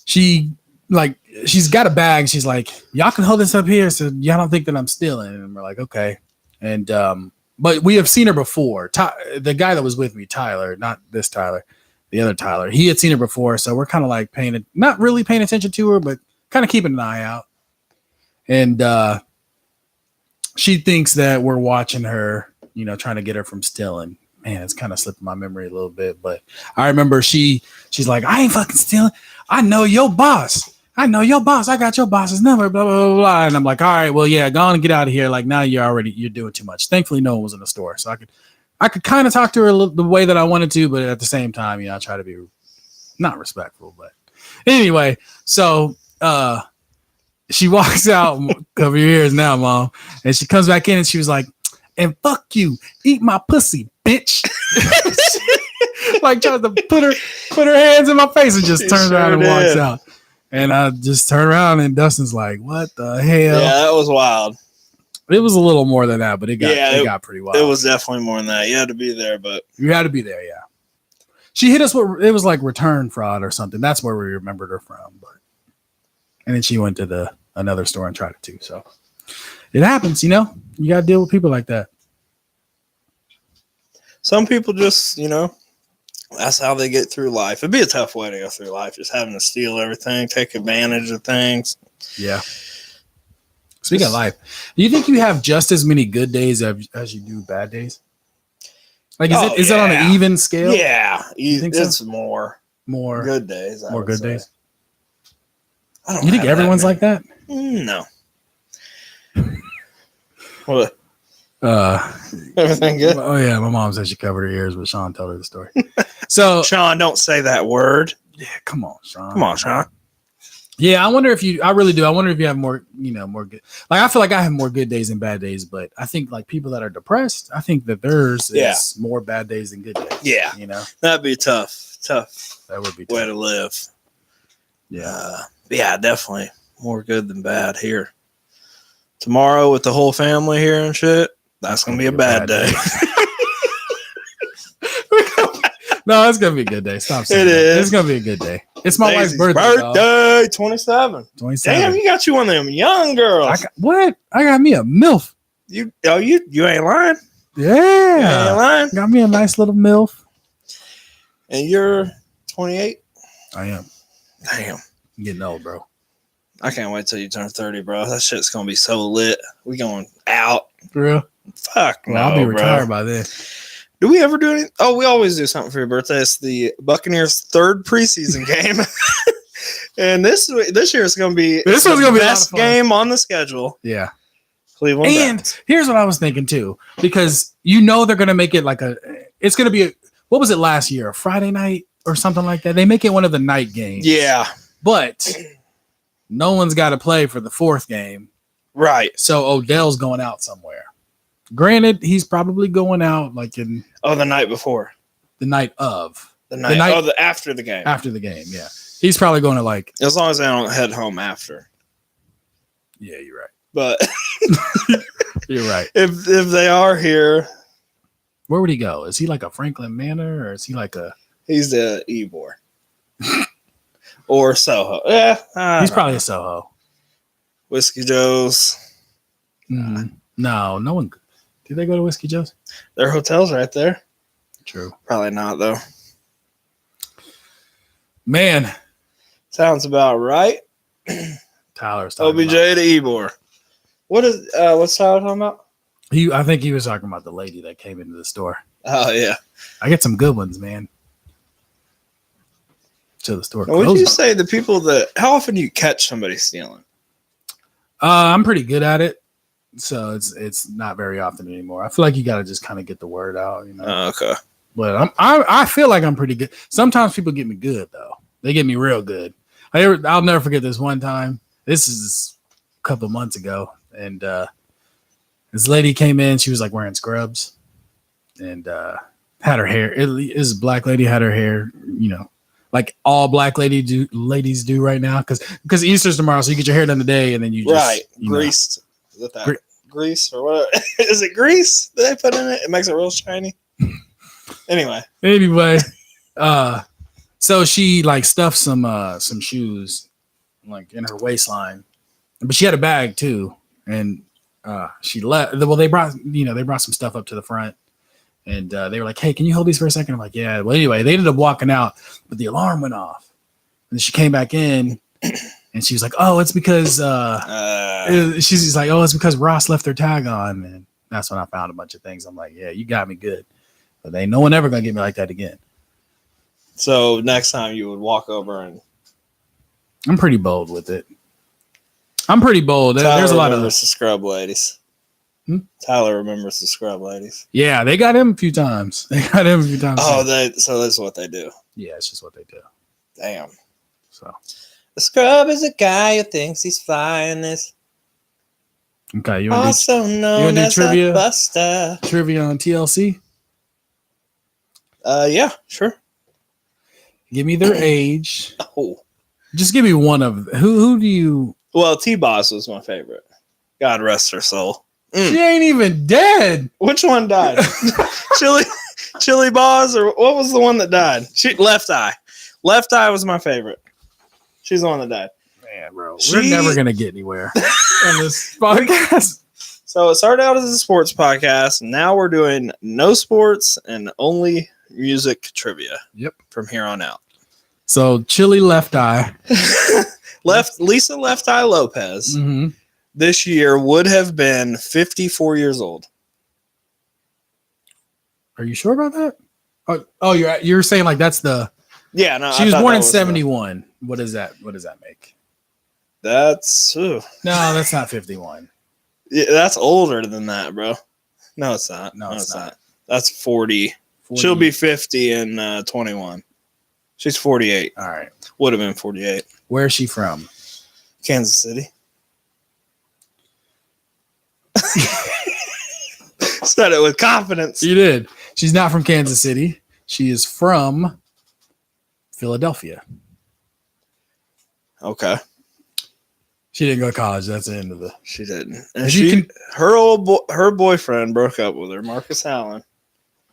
she's got a bag. She's like, "Y'all can hold this up here, so y'all don't think that I'm stealing." And we're like, "Okay." And but we have seen her before. The guy that was with me, Tyler, not this Tyler, the other Tyler, he had seen her before. So we're kind of like not really paying attention to her, but kind of keeping an eye out. And she thinks that we're watching her, trying to get her from stealing. Man, it's kind of slipping my memory a little bit. But I remember she's like, "I ain't fucking stealing. I know your boss. I got your boss's number, blah, blah, blah, blah." And I'm like, "All right, well, yeah, go on and get out of here. Like, now you're doing too much." Thankfully, no one was in the store. So I could kind of talk to her the way that I wanted to, but at the same time, I try to be not respectful. But anyway, so she walks out, cover your ears now, Mom. And she comes back in and she was like, "And fuck you, eat my pussy, bitch." Like tries to put her hands in my face and just turns around and walks out. And I just turn around and Dustin's like, "What the hell?" Yeah, that was wild. It was a little more than that, but it got pretty wild. It was definitely more than that. You had to be there, but You had to be there, yeah. She hit us with, it was like return fraud or something. That's where we remembered her from. And then she went to another store and tried it too. So it happens, You got to deal with people like that. some people just, that's how they get through life. It'd be a tough way to go through life, just having to steal everything, take advantage of things. Yeah. Speaking of life, do you think you have just as many good days as you do bad days? Like, is it on an even scale? Yeah, think so? It's more good days. More good days. I don't. You think everyone's like that? No. What? Uh, Everything good? Oh yeah, my mom said she covered her ears, but Sean told her the story. So Sean, don't say that word. yeah, come on, Sean. Come on, Sean. Yeah, I wonder if I really do. I wonder if you have more, more good. Like, I feel like I have more good days than bad days, but I think like people that are depressed, I think that theirs is more bad days than good days. Yeah. That'd be tough. That would be tough. Way to live. Yeah. Yeah, definitely more good than bad here. Tomorrow with the whole family here and shit, that's gonna be a bad day. No, it's gonna be a good day. Stop saying It that. is. It's gonna be a good day. It's my wife's Daisy's birthday. 27. 27. Damn, you got you one of them young girls. What? I got me a MILF. You ain't lying. You Yeah. ain't lying. Got me a nice little MILF. And you're 28. I am. Damn. I'm getting old, bro. I can't wait till you turn 30, bro. That shit's gonna be so lit. We going out. For real? Fuck Well, no, I'll be bro. retired by then. Do we ever do anything? Oh, we always do something for your birthday. It's the Buccaneers' third preseason game. And this year is going to be the best game on the schedule. Yeah. Cleveland And Browns. here's what I was thinking too, because they're going to make it it's going to be what was it last year? A Friday night or something like that. They make it one of the night games. Yeah. But no one's got to play for the fourth game. Right. So Odell's going out somewhere. Granted, he's probably going out the night before. The night of. After the game. After the game, yeah. He's probably going to as long as they don't head home after. Yeah, you're right. But you're right. If they are here, where would he go? Is he like a Franklin Manor, or is he he's the Ybor or Soho? Yeah, he's probably a Soho. Whiskey Joe's. No one. Did they go to Whiskey Joe's? Their hotel's right there. True. Probably not though. Man, sounds about right. Tyler's talking OBJ to Ybor. What's Tyler talking about? I think he was talking about the lady that came into the store. Oh yeah, I get some good ones, man. To the store. What would you say the people how often do you catch somebody stealing? I'm pretty good at it, so it's not very often anymore. I feel like you got to just kind of get the word out, Okay. But I feel like I'm pretty good. Sometimes people get me good though. They get me real good. I'll never forget this one time. This is a couple months ago, and this lady came in. She was wearing scrubs, and had her hair. This black lady had her hair, like all black ladies do right now, because Easter's tomorrow, so you get your hair done today, and then you just greased. Is that grease or what? Is it grease that they put in it? It makes it real shiny. Anyway, so she stuffed some shoes in her waistline, but she had a bag too, and she left. Well, they brought some stuff up to the front, and they were like, "Hey, can you hold these for a second?" I'm like, "Yeah." Well, anyway, they ended up walking out, but the alarm went off, and she came back in, and she was like, "Oh, it's because she's like, oh, it's because Ross left their tag on," and that's when I found a bunch of things. I'm like, "Yeah, you got me good." But ain't no one ever gonna get me like that again. So next time you would walk over and. I'm pretty bold with it. There's a lot of the scrub ladies. Tyler remembers the scrub ladies. Yeah, they got him a few times. Oh, so that's what they do. Yeah, it's just what they do. Damn. So the scrub is a guy who thinks he's flying this. Okay, you want to do trivia? Buster. Trivia on TLC? Yeah, sure. Give me their age. Oh. Just give me one of who do you? Well, T-Boss was my favorite. God rest her soul. She ain't even dead. Which one died? Chili Boss, or what was the one that died? Left Eye. Left Eye was my favorite. She's the one that died. Man, bro, we're never gonna get anywhere on this podcast. So it started out as a sports podcast. And now we're doing no sports and only music trivia. Yep. From here on out. So Chili Left Eye. Lisa Left Eye Lopez this year would have been 54 years old. Are you sure about that? Oh, you're saying that's the. Yeah, no. She was born in 71. What does that make? That's no, that's not 51. Yeah, that's older than that, bro. No, it's not. No, it's not. That's 40. She'll be 50 in 21. She's 48. All right. Would have been 48. Where is she from? Kansas City. Said it with confidence. You did. She's not from Kansas City. She is from Philadelphia. Okay. She didn't go to college. That's the end of the. She didn't. And her boyfriend broke up with her, Marcus Allen.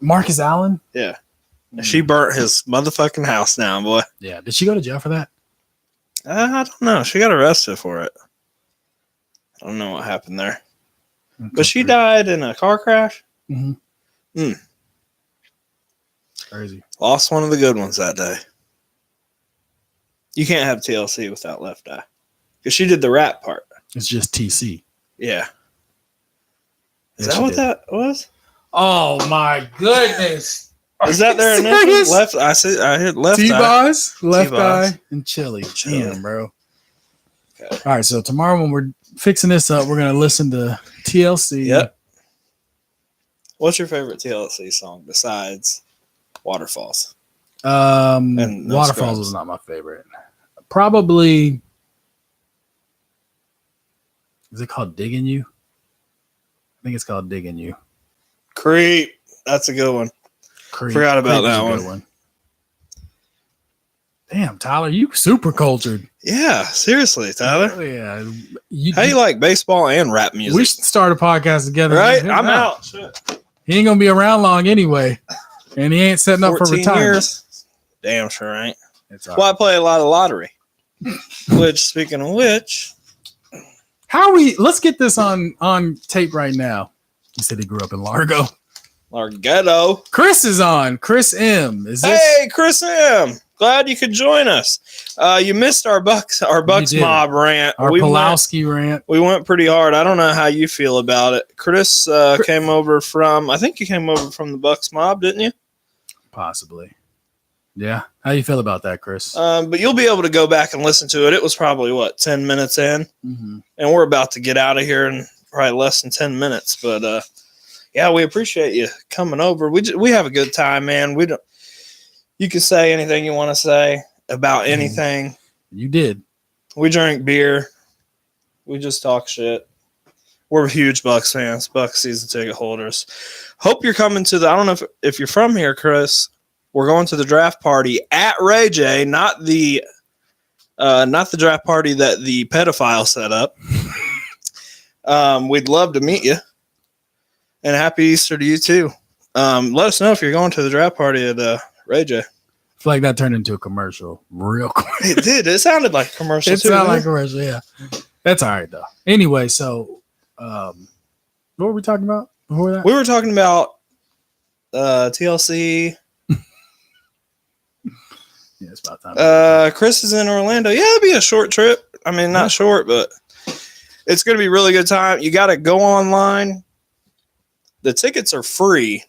Marcus Allen? Yeah. She burnt his motherfucking house down, boy. Yeah. Did she go to jail for that? I don't know. She got arrested for it. I don't know what happened there. But she died in a car crash. Mm-hmm. Crazy. Lost one of the good ones that day. You can't have TLC without Left Eye. Because she did the rap part. It's just TC. Yeah. Is that what that was? Oh my goodness! Is that their initials? Left. I hit left. T-Boz, left T-Boz. eye, and chili. Chili. Damn, bro. Okay. All right, so tomorrow when we're fixing this up, we're gonna listen to TLC. Yep. What's your favorite TLC song besides Waterfalls? And No Waterfalls Scrubs. was not my favorite. Probably. Is it called Digging You? I think it's called Digging You. Creep. That's a good one. Creep. Forgot about Creep is that a good one. Damn, Tyler, you super cultured. Yeah, seriously, Tyler. Oh, yeah. How you like baseball and rap music? We should start a podcast together. Right? Him I'm out. Shit. He ain't gonna be around long anyway, and he ain't setting up for 14 retirement. years. Damn sure ain't. It's all Well, right. I play a lot of lottery. Which, speaking of which, How are we? Let's get this on tape right now. He said he grew up in Largo. Larghetto. Chris is on. Chris M. Is this? Hey, Chris M. Glad you could join us. You missed our Bucs did. Mob rant. Our Pulowski rant. We went pretty hard. I don't know how you feel about it. Chris came over from, I think you came over from the Bucs Mob, didn't you? Possibly. Yeah. How you feel about that, Chris? But you'll be able to go back and listen to it. It was probably, 10 minutes in? Mm-hmm. And we're about to get out of here in probably less than 10 minutes. But, yeah, we appreciate you coming over. We have a good time, man. You can say anything you want to say about anything. You did. We drink beer. We just talk shit. We're huge Bucs fans, Bucs season ticket holders. Hope you're coming to I don't know if you're from here, Chris. We're going to the draft party at Ray J, not the draft party that the pedophile set up. We'd love to meet you. And happy Easter to you too. Let us know if you're going to the draft party at Ray J. I feel like that turned into a commercial real quick. It did. It sounded like a commercial. It sounded like a commercial, yeah. That's all right, though. Anyway, so what were we talking about before that? We were talking about TLC. Yeah, it's about time. Chris is in Orlando. Yeah, it'll be a short trip. I mean, not short, but it's going to be a really good time. You got to go online. The tickets are free,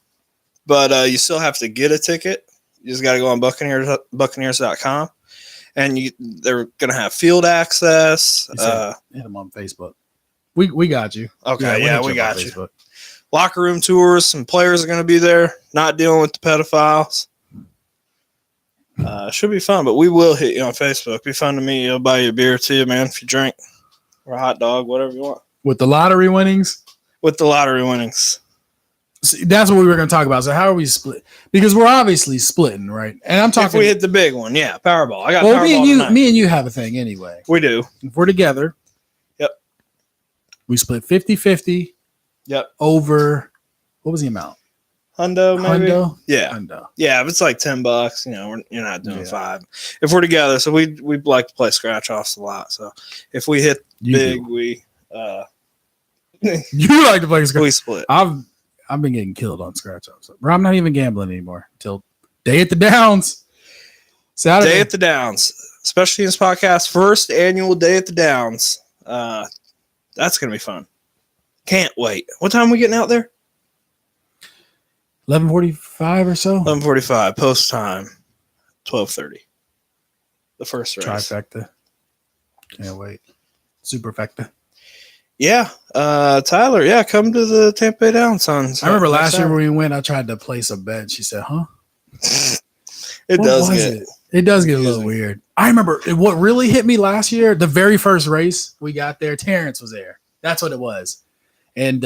but you still have to get a ticket. You just got to go on Buccaneers.com, and they're going to have field access. Hit them on Facebook. We got you. Okay, we'll hit we up got on you. Facebook. Locker room tours. Some players are going to be there, not dealing with the pedophiles. Should be fun, but we will hit you on Facebook. Be fun to meet you. I'll buy you a beer too, man, if you drink, or a hot dog, whatever you want. With the lottery winnings? With the lottery winnings. See, that's what we were going to talk about. So how are we split? Because we're obviously splitting, right? And I'm talking. If we hit the big one, yeah, Powerball. I got well, Powerball me and you have a thing anyway. We do. If we're together, yep, we split 50-50. Yep. Over, what was the amount? Hundo, maybe. Hundo? Yeah. Hundo. Yeah, if it's like $10, you're not doing $5. If we're together, so we like to play scratch offs a lot. So if we hit big, we you like to play scratch. We split. I've been getting killed on scratch offs. Bro, I'm not even gambling anymore until Day at the Downs. Saturday. Day at the Downs. Especially in this podcast, first annual Day at the Downs. That's gonna be fun. Can't wait. What time are we getting out there? 11:45 or so. 11:45. Post time. 12:30. The first race. Trifecta. Can't wait. Superfecta. Yeah. Tyler, yeah, come to the Tampa Bay Downs on. I remember last year when we went, I tried to place a bet. She said, huh? It does get a little weird. I remember what really hit me last year, the very first race we got there, Terrence was there. That's what it was. And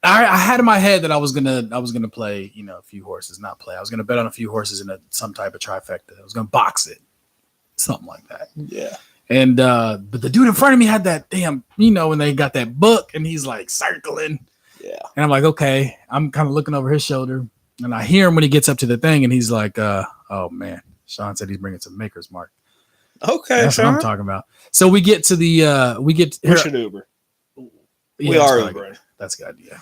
I had in my head that I was gonna play, a few horses, not play. I was gonna bet on a few horses in some type of trifecta. I was gonna box it, something like that. Yeah. And but the dude in front of me had that damn, when they got that book, and he's like circling. Yeah. And I'm like, okay. I'm kind of looking over his shoulder, and I hear him when he gets up to the thing, and he's like, oh man, Sean said he's bringing some Maker's Mark. Okay, that's what I'm talking about. So we get to the we should Uber. Yeah, we are Ubering. That's a good idea.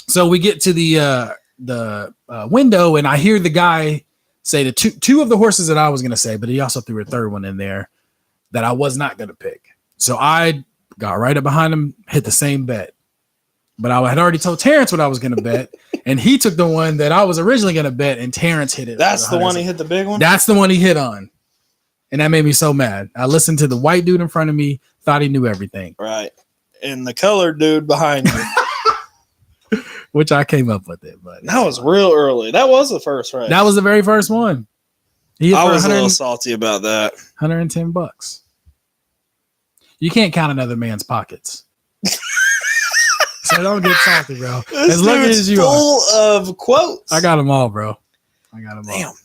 So we get to the window, and I hear the guy say the two of the horses that I was going to say, but he also threw a third one in there that I was not going to pick. So I got right up behind him, hit the same bet. but I had already told Terrence what I was going to bet, and he took the one that I was originally going to bet, and Terrence hit it. That's the one he hit the big one? That's the one he hit on. And that made me so mad. I listened to the white dude in front of me, thought he knew everything. Right. And the colored dude behind you. Which I came up with it. But that was real early. That was the first race. That was the very first one. I was a little salty about that. $110. You can't count another man's pockets. So don't get salty, bro. As lucky as you full are. Of quotes. I got them all, bro. I got them Damn. all.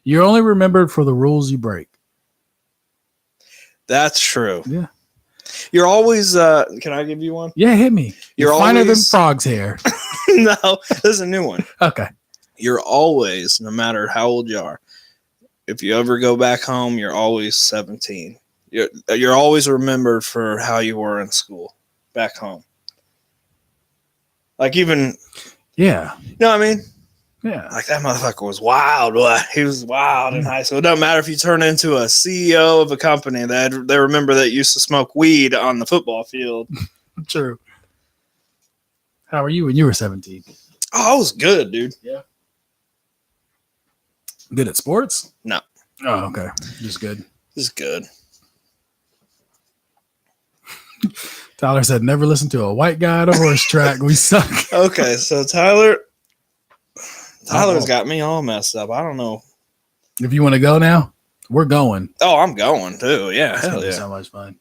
You're only remembered for the rules you break. That's true. Yeah. You're always can I give you one? Yeah, hit me. You're finer than frog's hair. No, this is a new one. Okay. You're always, no matter how old you are, if you ever go back home, you're always 17. You're always remembered for how you were in school back home. Like even yeah. You know what I mean? Yeah. Like that motherfucker was wild. He was wild in high school. It doesn't matter if you turn into a CEO of a company that they remember that used to smoke weed on the football field. True. How were you when you were 17? Oh, I was good, dude. Yeah. Good at sports? No. Oh, okay. Just good. Just good. Tyler said, never listen to a white guy at a horse track. We suck. Okay, so Tyler's got me all messed up. I don't know. If you want to go now, we're going. Oh, I'm going too. Yeah, It's hell gonna be yeah. so much fun.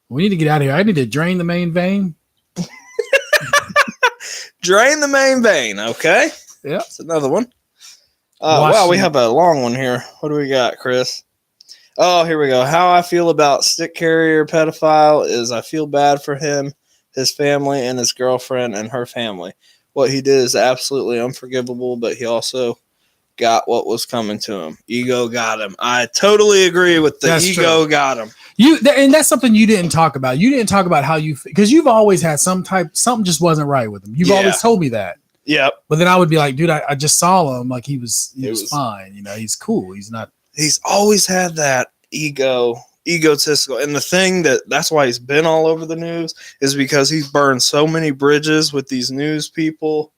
We need to get out of here. I need to drain the main vein. Drain the main vein, okay? Yeah. That's another one. Wow, we have a long one here. What do we got, Chris? Oh, here we go. How I feel about stick carrier pedophile is I feel bad for him, his family, and his girlfriend and her family. What he did is absolutely unforgivable, but he also got what was coming to him. Ego got him. I totally agree with the That's ego true. got him. And that's something you didn't talk about. You didn't talk about how you, because you've always had something just wasn't right with him. You've always told me that. Yep. But then I would be like, dude, I just saw him. Like he was fine. You know, he's cool. He's not. He's always had that egotistical. And the thing that's why he's been all over the news is because he's burned so many bridges with these news people.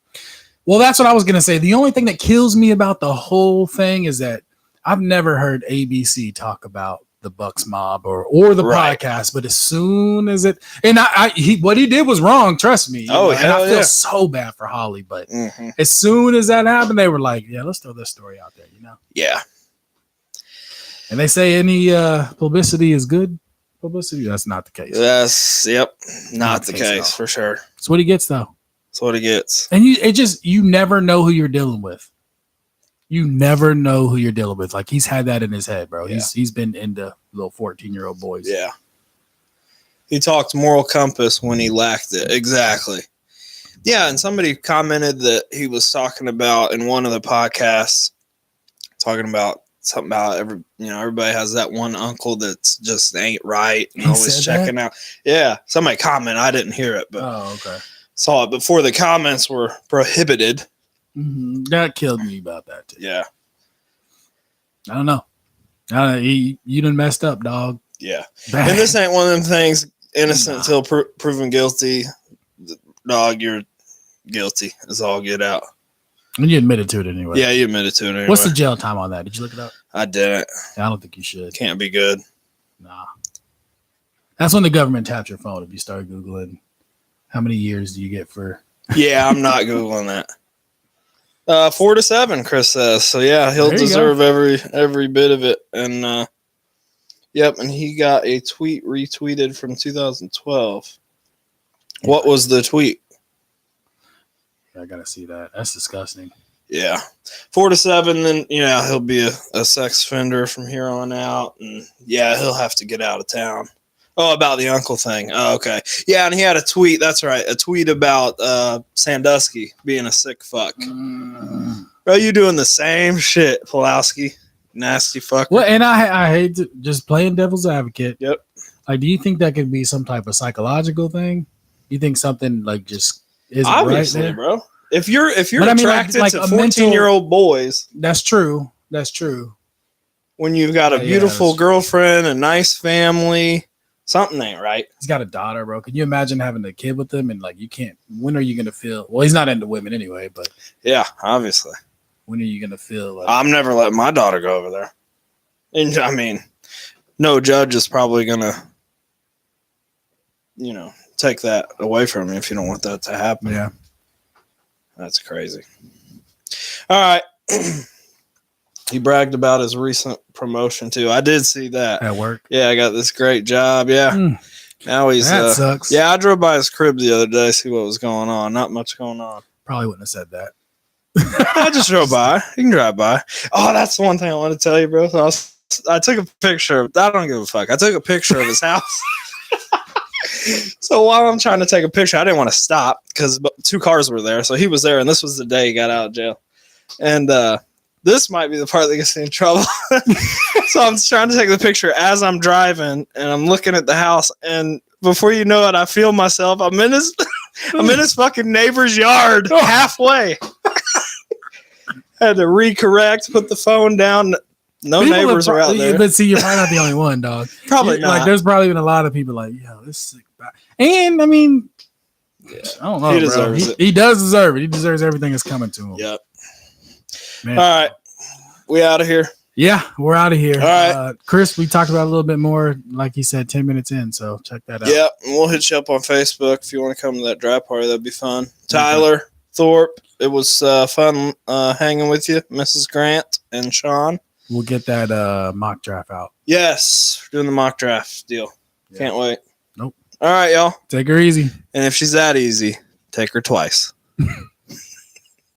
Well, that's what I was going to say. The only thing that kills me about the whole thing is that I've never heard ABC talk about the Bucs Mob or the podcast, but as soon as it, and what he did was wrong. Trust me. Oh, and I feel so bad for Holly, but as soon as that happened, they were like, yeah, let's throw this story out there, you know? Yeah. And they say any publicity is good publicity. That's not the case. Not the case for sure. That's what he gets though. That's what he gets. And you never know who you're dealing with. You never know who you're dealing with. Like he's had that in his head, bro. Yeah. He's been into little 14-year-old boys. Yeah. He talked moral compass when he lacked it. Exactly. Yeah, and somebody commented that he was talking about in one of the podcasts, talking about something about everybody has that one uncle that's just ain't right and always checking out. Yeah, somebody commented. I didn't hear it, but saw it before the comments were prohibited. Mm-hmm. That killed me about that too. Yeah. I don't know. You done messed up, dog. Yeah. Bad. And this ain't one of them things, innocent until proven guilty. Dog, you're guilty. It's all get out. And you admitted to it anyway. Yeah, you admitted to it anyway. What's the jail time on that? Did you look it up? I didn't. I don't think you should. Can't be good. Nah. That's when the government taps your phone if you start Googling how many years do you get for. Yeah, I'm not Googling that. 4 to 7, Chris says. So yeah, he'll deserve every bit of it. And yep, and he got a tweet retweeted from 2012. Yeah. What was the tweet? I gotta see that. That's disgusting. Yeah. 4 to 7, then he'll be a sex offender from here on out. And yeah, he'll have to get out of town. Oh, about the uncle thing. Oh, okay. Yeah, and he had a tweet. That's right. A tweet about Sandusky being a sick fuck. Bro, you doing the same shit, Pulowski. Nasty fucker. Well, and I hate to just playing devil's advocate. Yep. Like, do you think that could be some type of psychological thing? You think something like just isn't obviously, right there? Bro. If you're attracted to 14-year-old boys. That's true. That's true. When you've got a beautiful girlfriend, a nice family, Something ain't right. He's got a daughter, bro. Can you imagine having a kid with him and like you can't? When are you gonna feel? Well, he's not into women anyway, but Yeah, obviously. when are you gonna feel? Like, I'm never letting my daughter go over there. And I mean, no judge is probably gonna, take that away from me if you don't want that to happen. yeah. That's crazy. All right. He bragged about his recent promotion too. I did see that. At work. Yeah, I got this great job. Yeah. Now he's that sucks. Yeah, I drove by his crib the other day, see what was going on. Not much going on. Probably wouldn't have said that. I just drove by. You can drive by. Oh, that's the one thing I want to tell you, bro. I took a picture. I don't give a fuck. I took a picture of his house. So while I'm trying to take a picture, I didn't want to stop because 2 cars were there. So he was there, and this was the day he got out of jail. And this might be the part that gets me in trouble. So I'm trying to take the picture as I'm driving, and I'm looking at the house. And before you know it, I feel myself. I'm in his fucking neighbor's yard halfway. Had to recorrect, put the phone down. No people neighbors are out there. But see, you're probably not the only one, dog. Probably not. Like, there's probably been a lot of people like, yo, this is sick. And I mean, I don't know. He deserves it. He does deserve it. He deserves everything that's coming to him. Yep. Man. All right. We out of here. Yeah, we're out of here. All right. Chris, we talked about a little bit more, like he said, 10 minutes in. So check that out. Yeah. And we'll hit you up on Facebook if you want to come to that draft party. That'd be fun. Tyler Thorpe. It was fun hanging with you, Mrs. Grant and Sean. We'll get that mock draft out. Yes. We're doing the mock draft deal. Yeah. Can't wait. Nope. All right, y'all. Take her easy. And if she's that easy, take her twice.